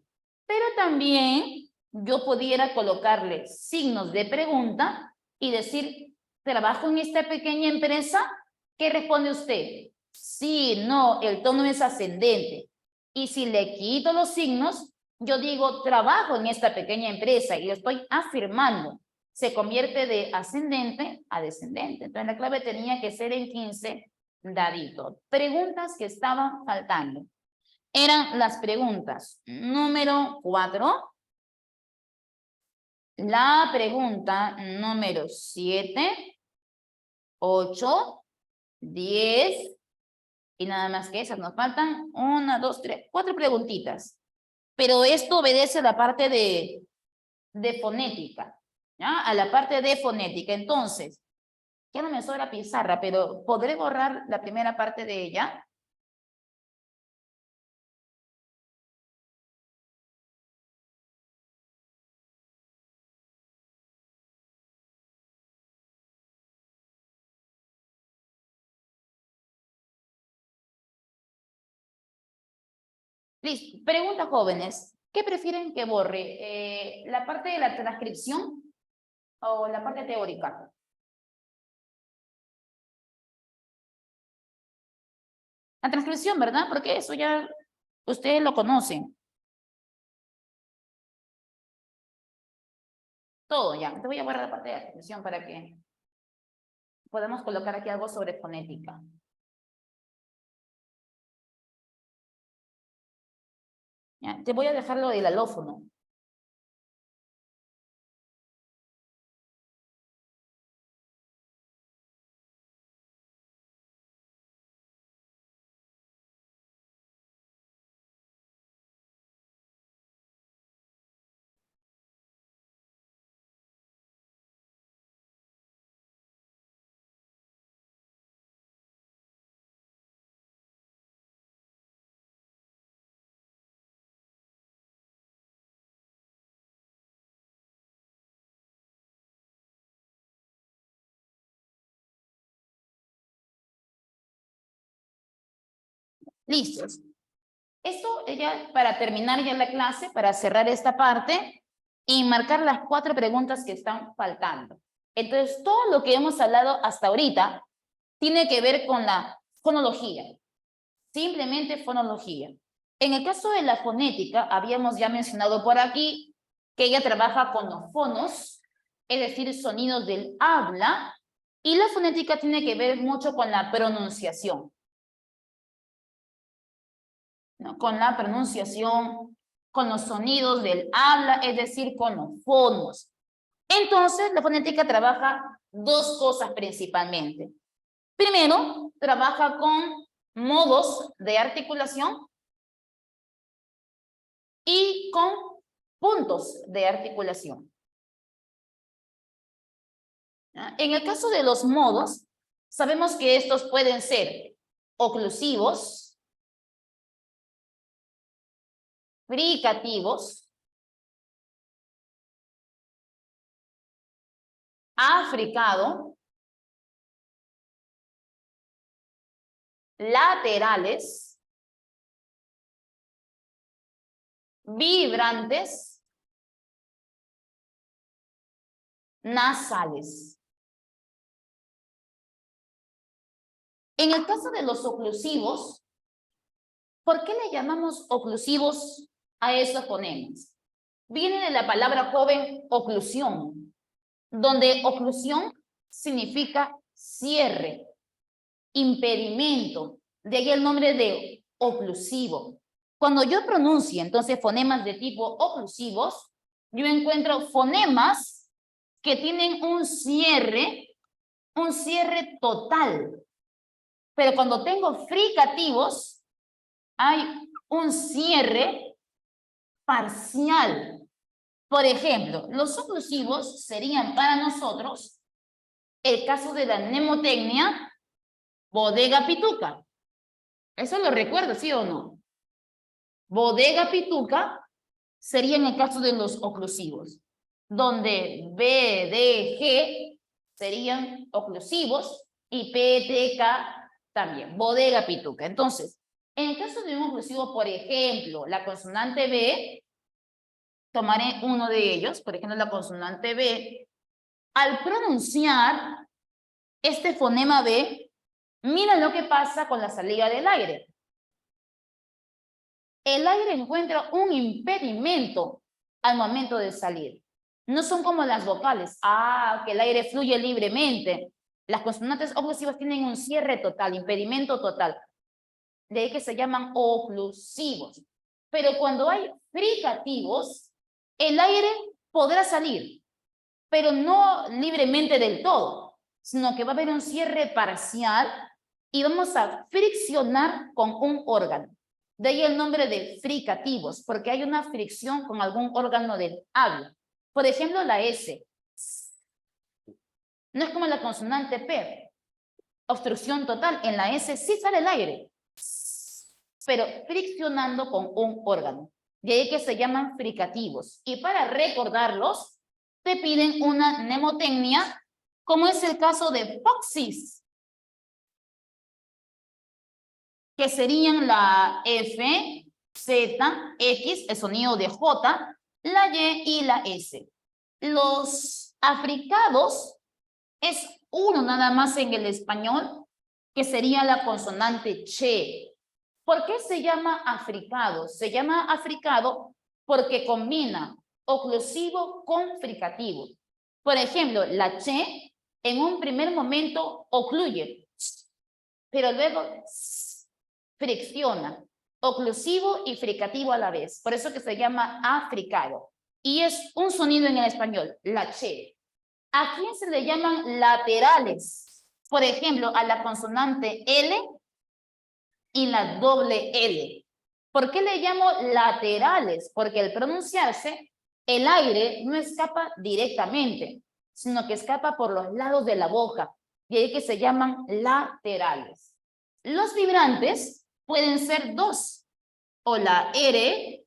Pero también yo pudiera colocarle signos de pregunta y decir, ¿trabajo en esta pequeña empresa? ¿Qué responde usted? Sí, no, el tono es ascendente. Y si le quito los signos, yo digo, trabajo en esta pequeña empresa y lo estoy afirmando. Se convierte de ascendente a descendente. Entonces la clave tenía que ser en 15, dadito. Preguntas que estaban faltando. eran las preguntas número 4, la pregunta número 7, 8, 10, y nada más que esas. Nos faltan 1, 2, 3, 4 preguntitas. Pero esto obedece a la parte de fonética, ¿ya? A la parte de fonética. Entonces, ya no me sobra pizarra, pero ¿podré borrar la primera parte de ella? Listo. Pregunta, jóvenes. ¿Qué prefieren que borre? ¿La parte de la transcripción o la parte teórica? La transcripción, ¿verdad? Porque eso ya ustedes lo conocen. Todo ya. Te voy a borrar la parte de la transcripción para que podamos colocar aquí algo sobre fonética. Ya, te voy a dejar lo del alófono. Listos. Esto ya para terminar ya la clase, para cerrar esta parte y marcar las 4 preguntas que están faltando. Entonces, todo lo que hemos hablado hasta ahorita tiene que ver con la fonología. Simplemente fonología. En el caso de la fonética, habíamos ya mencionado por aquí que ella trabaja con los fonos, es decir, sonidos del habla, y la fonética tiene que ver mucho con la pronunciación. ¿No? Con la pronunciación, con los sonidos del habla, es decir, con los fonos. Entonces, la fonética trabaja 2 cosas principalmente. Primero, trabaja con modos de articulación y con puntos de articulación. ¿Ya? En el caso de los modos, sabemos que estos pueden ser oclusivos, fricativos, africado, laterales, vibrantes, nasales. En el caso de los oclusivos, ¿por qué le llamamos oclusivos a esos fonemas? Viene de la palabra joven oclusión, donde oclusión significa cierre, impedimento, de ahí el nombre de oclusivo. Cuando yo pronuncio entonces fonemas de tipo oclusivos, yo encuentro fonemas que tienen un cierre total. Pero cuando tengo fricativos, hay un cierre parcial. Por ejemplo, los oclusivos serían para nosotros el caso de la mnemotecnia bodega pituca. Eso lo recuerdo, ¿sí o no? Bodega pituca sería en el caso de los oclusivos, donde B, D, G serían oclusivos y P, T, K también. Bodega pituca. Entonces, en el caso de un oclusivo, por ejemplo, la consonante B, tomaré uno de ellos, por ejemplo, la consonante B, al pronunciar este fonema B, mira lo que pasa con la salida del aire. El aire encuentra un impedimento al momento de salir. No son como las vocales, que el aire fluye libremente. Las consonantes oclusivas tienen un cierre total, impedimento total. De ahí que se llaman oclusivos. Pero cuando hay fricativos, el aire podrá salir, pero no libremente del todo, sino que va a haber un cierre parcial y vamos a friccionar con un órgano. De ahí el nombre de fricativos, porque hay una fricción con algún órgano del habla. Por ejemplo, la S. No es como la consonante P. Obstrucción total. En la S sí sale el aire, pero friccionando con un órgano. De ahí que se llaman fricativos. Y para recordarlos, te piden una mnemotecnia, como es el caso de Foxys, que serían la F, Z, X, el sonido de J, la Y y la S. Los africados es uno nada más en el español, que sería la consonante che. ¿Por qué se llama africado? Se llama africado porque combina oclusivo con fricativo. Por ejemplo, la che en un primer momento ocluye, pero luego fricciona, oclusivo y fricativo a la vez. Por eso que se llama africado. Y es un sonido en el español, la che. ¿A quién se le llaman laterales? Por ejemplo, a la consonante L y la doble L. ¿Por qué le llamo laterales? Porque al pronunciarse, el aire no escapa directamente, sino que escapa por los lados de la boca. Y ahí que se llaman laterales. Los vibrantes pueden ser dos, o la R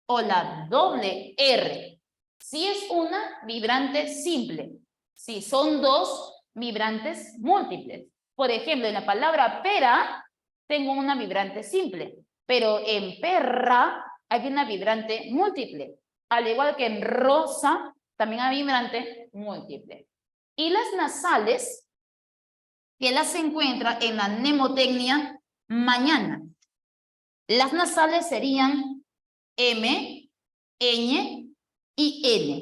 o la doble R. Si es una, vibrante simple. Si son dos, vibrantes múltiples. Por ejemplo, en la palabra pera, tengo una vibrante simple, pero en perra hay una vibrante múltiple. Al igual que en rosa, también hay vibrante múltiple. Y las nasales, que las se encuentra en la mnemotecnia mañana. Las nasales serían M, ñ y N.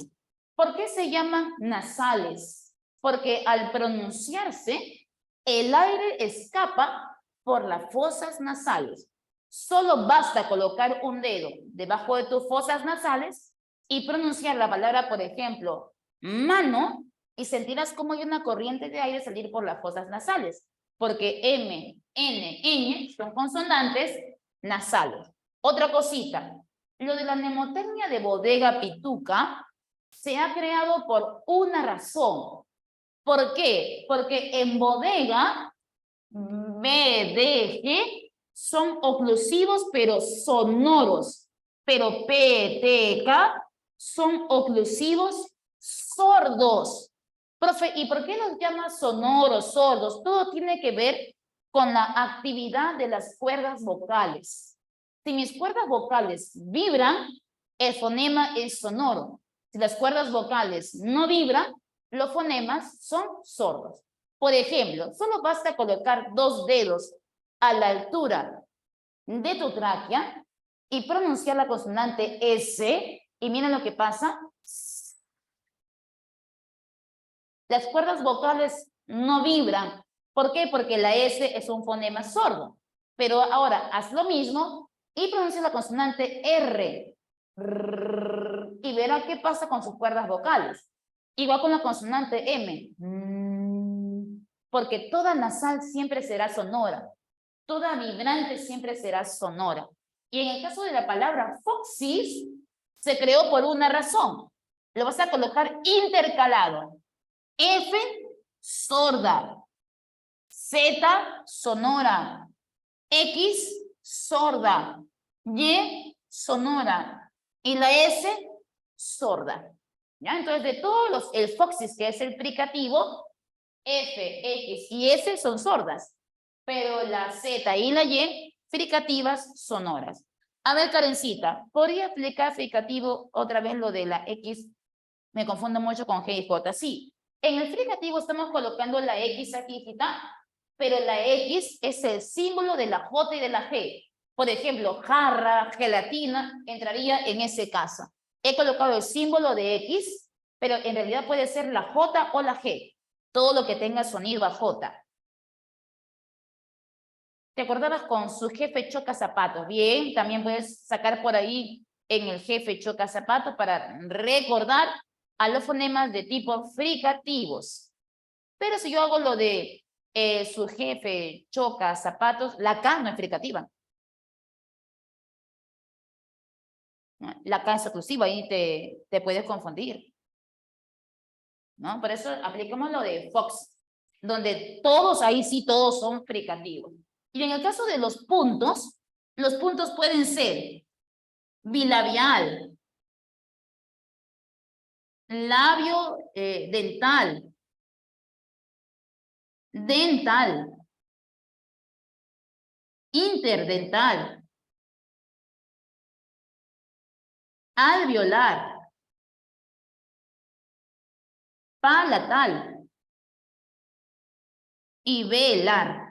¿Por qué se llaman nasales? Porque al pronunciarse, el aire escapa por las fosas nasales. Solo basta colocar un dedo debajo de tus fosas nasales y pronunciar la palabra, por ejemplo, mano, y sentirás como hay una corriente de aire salir por las fosas nasales, porque M, N, ñ son consonantes nasales. Otra cosita, lo de la mnemotecnia de Bodega Pituca se ha creado por una razón. ¿Por qué? Porque en bodega, B, D, G son oclusivos pero sonoros, pero P, T, K son oclusivos sordos. Profe, ¿y por qué los llama sonoros, sordos? Todo tiene que ver con la actividad de las cuerdas vocales. Si mis cuerdas vocales vibran, el fonema es sonoro. Si las cuerdas vocales no vibran, los fonemas son sordos. Por ejemplo, solo basta colocar dos dedos a la altura de tu tráquea y pronunciar la consonante S, y miren lo que pasa. Las cuerdas vocales no vibran. ¿Por qué? Porque la S es un fonema sordo. Pero ahora, haz lo mismo y pronuncia la consonante R. Y verá qué pasa con sus cuerdas vocales. Igual con la consonante M. Porque toda nasal siempre será sonora. Toda vibrante siempre será sonora. Y en el caso de la palabra Foxys, se creó por una razón. Lo vas a colocar intercalado. F, sorda. Z, sonora. X, sorda. Y, sonora. Y la S, sorda. ¿Ya? Entonces, de todos el Foxys, que es el fricativo, F, X y S son sordas. Pero la Z y la Y, fricativas sonoras. A ver, Karencita, ¿podría explicar fricativo otra vez lo de la X? Me confundo mucho con G y J. Sí, en el fricativo estamos colocando la X aquí, pero la X es el símbolo de la J y de la G. Por ejemplo, jarra, gelatina, entraría en ese caso. He colocado el símbolo de X, pero en realidad puede ser la J o la G. Todo lo que tenga sonido a J. ¿Te acordabas con su jefe choca zapatos? Bien, también puedes sacar por ahí en el jefe choca zapatos para recordar a los fonemas de tipo fricativos. Pero si yo hago lo de su jefe choca zapatos, la K no es fricativa. La K es oclusiva, ahí te puedes confundir, ¿no? Por eso aplicamos lo de Fox, donde todos, ahí sí, todos son fricativos. Y en el caso de los puntos pueden ser bilabial, labio dental, dental, interdental, alveolar, palatal y velar.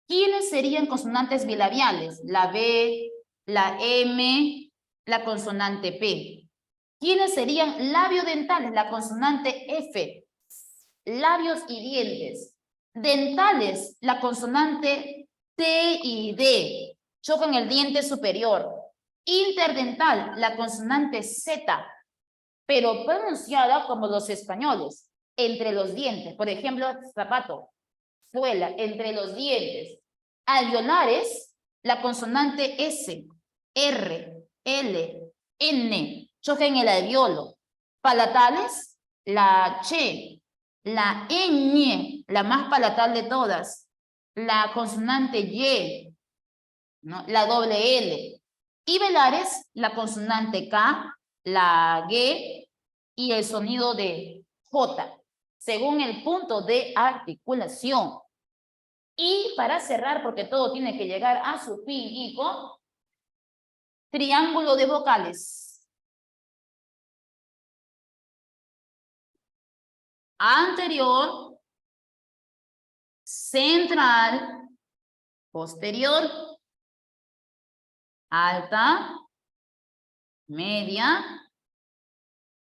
¿Quiénes serían consonantes bilabiales? La B, la M, la consonante P. ¿Quiénes serían labiodentales? La consonante F. Labios y dientes. Dentales, la consonante T y D. Chocan el diente superior. Interdental, la consonante Z, pero pronunciada como los españoles, entre los dientes. Por ejemplo, zapato, suela, entre los dientes. Alveolares, la consonante S, R, L, N, chocan el alveolo. Palatales, la Ch, la ñ, la más palatal de todas, la consonante Y, ¿no? La doble L. Y velares, la consonante K, la G y el sonido de J, según el punto de articulación. Y para cerrar, porque todo tiene que llegar a su fin, hijo, triángulo de vocales. Anterior, central, posterior, alta, media,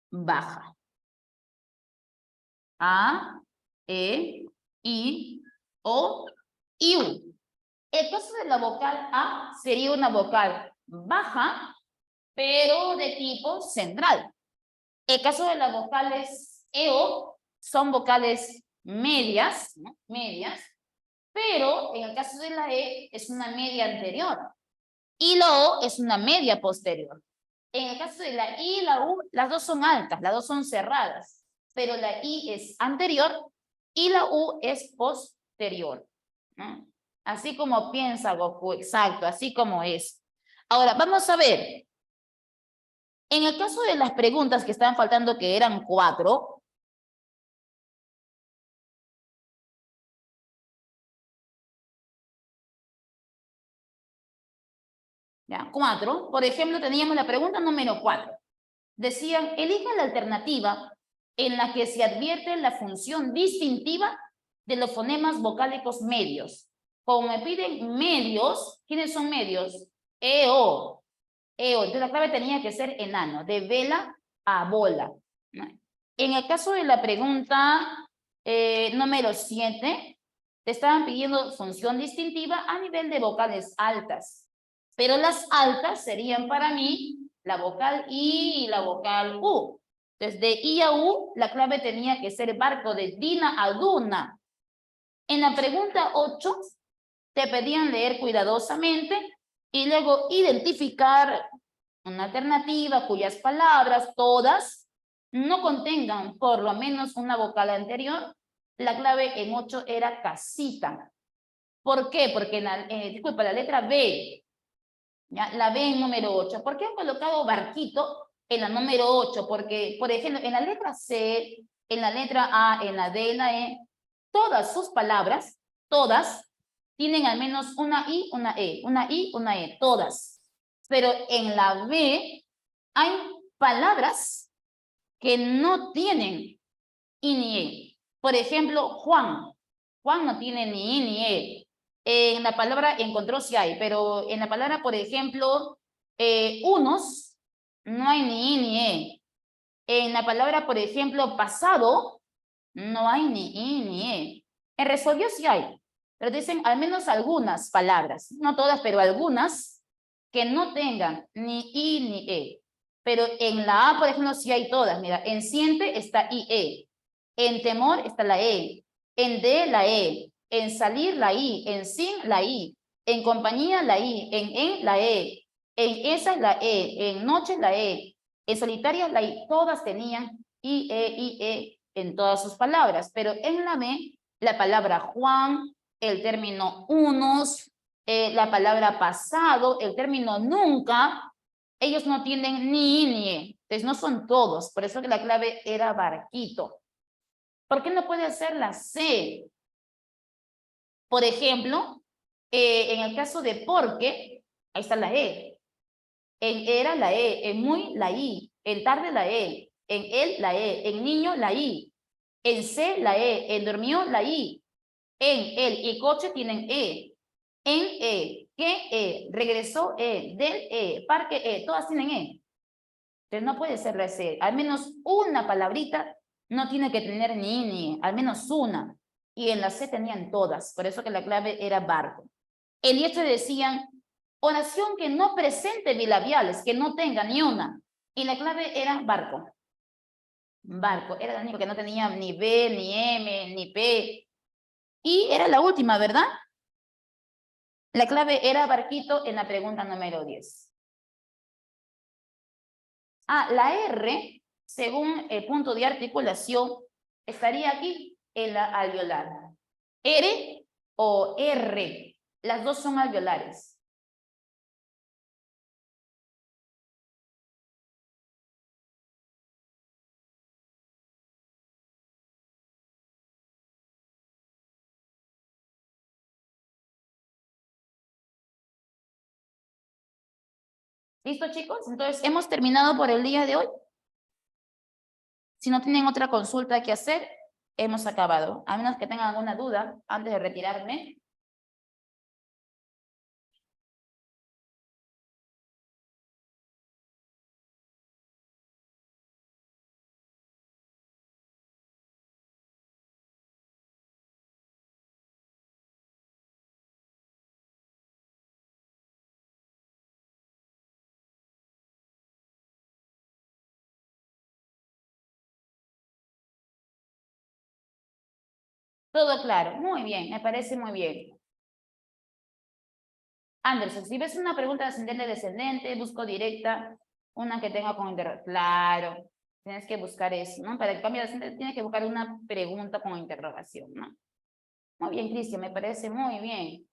baja. A, E, I, O, I, U. El caso de la vocal A sería una vocal baja, pero de tipo central. El caso de las vocales EO son vocales medias, ¿no? Medias, pero en el caso de la E es una media anterior y la O es una media posterior. En el caso de la I y la U, las dos son altas, las dos son cerradas, pero la I es anterior y la U es posterior, ¿no? Así como piensa Goku, exacto, así como es. Ahora, vamos a ver. En el caso de las preguntas que estaban faltando, que eran 4, ¿ya? 4, por ejemplo, teníamos la pregunta número 4. Decían, elija la alternativa en la que se advierte la función distintiva de los fonemas vocálicos medios. Como me piden medios, ¿quiénes son medios? EO. EO. Entonces la clave tenía que ser enano, de vela a bola. En el caso de la pregunta número 7, te estaban pidiendo función distintiva a nivel de vocales altas. Pero las altas serían para mí la vocal I y la vocal U. Entonces, de I a U, la clave tenía que ser barco de Dina a Duna. En la pregunta 8, te pedían leer cuidadosamente y luego identificar una alternativa cuyas palabras, todas, no contengan por lo menos una vocal anterior. La clave en 8 era casita. ¿Por qué? Porque, disculpa, la letra B, ¿ya? La B en número 8. ¿Por qué han colocado barquito en la número 8? Porque, por ejemplo, en la letra C, en la letra A, en la D, en la E, todas sus palabras, todas, tienen al menos una I, una E, una I, una E, todas. Pero en la B hay palabras que no tienen I ni E. Por ejemplo, Juan. Juan no tiene ni I ni E. En la palabra encontró sí hay, pero en la palabra, por ejemplo, unos, no hay ni I ni E. En la palabra, por ejemplo, pasado, no hay ni I ni E. En resolvió sí hay. pero dicen al menos algunas palabras, no todas, pero algunas que no tengan ni I ni E. Pero en la A, por ejemplo, sí hay todas. Mira, en siente está IE. En temor está la E. En de la E. En salir la I. En sin la I. En compañía la I. En la E. En esa la E. En noche la E. En solitaria la I. Todas tenían IE en todas sus palabras. Pero en la B, la palabra Juan, el término unos, la palabra pasado, el término nunca, ellos no tienen ni I ni E. Entonces no son todos. Por eso que la clave era barquito. ¿Por qué no puede ser la C? Por ejemplo, en el caso de porque, ahí está la E. En era la E. En muy la I. En tarde la E. En él la E. En niño la I. En C la E. En dormió la I. En él y coche tienen E. En que regresó del parque todas tienen E. Entonces no puede ser la C. Al menos una palabrita no tiene que tener ni I ni E, al menos una. Y en la C tenían todas, por eso que la clave era barco. En y este decían oración que no presente bilabiales, que no tenga ni una. Y la clave era barco. Barco, era el único que no tenía ni B, ni M, ni P. Y era la última, ¿verdad? La clave era barquito en la pregunta número 10. La R, según el punto de articulación, estaría aquí en la alveolar. R o R, las dos son alveolares. ¿Listo, chicos? Entonces, hemos terminado por el día de hoy. Si no tienen otra consulta que hacer, hemos acabado. A menos que tengan alguna duda antes de retirarme. Todo claro. Muy bien, me parece muy bien. Anderson, si ves una pregunta ascendente descendente, busco directa, una que tenga con interrogación. Claro, tienes que buscar eso, ¿no? Para el cambio de ascendente tienes que buscar una pregunta con interrogación, ¿no? Muy bien, Cristian, me parece muy bien.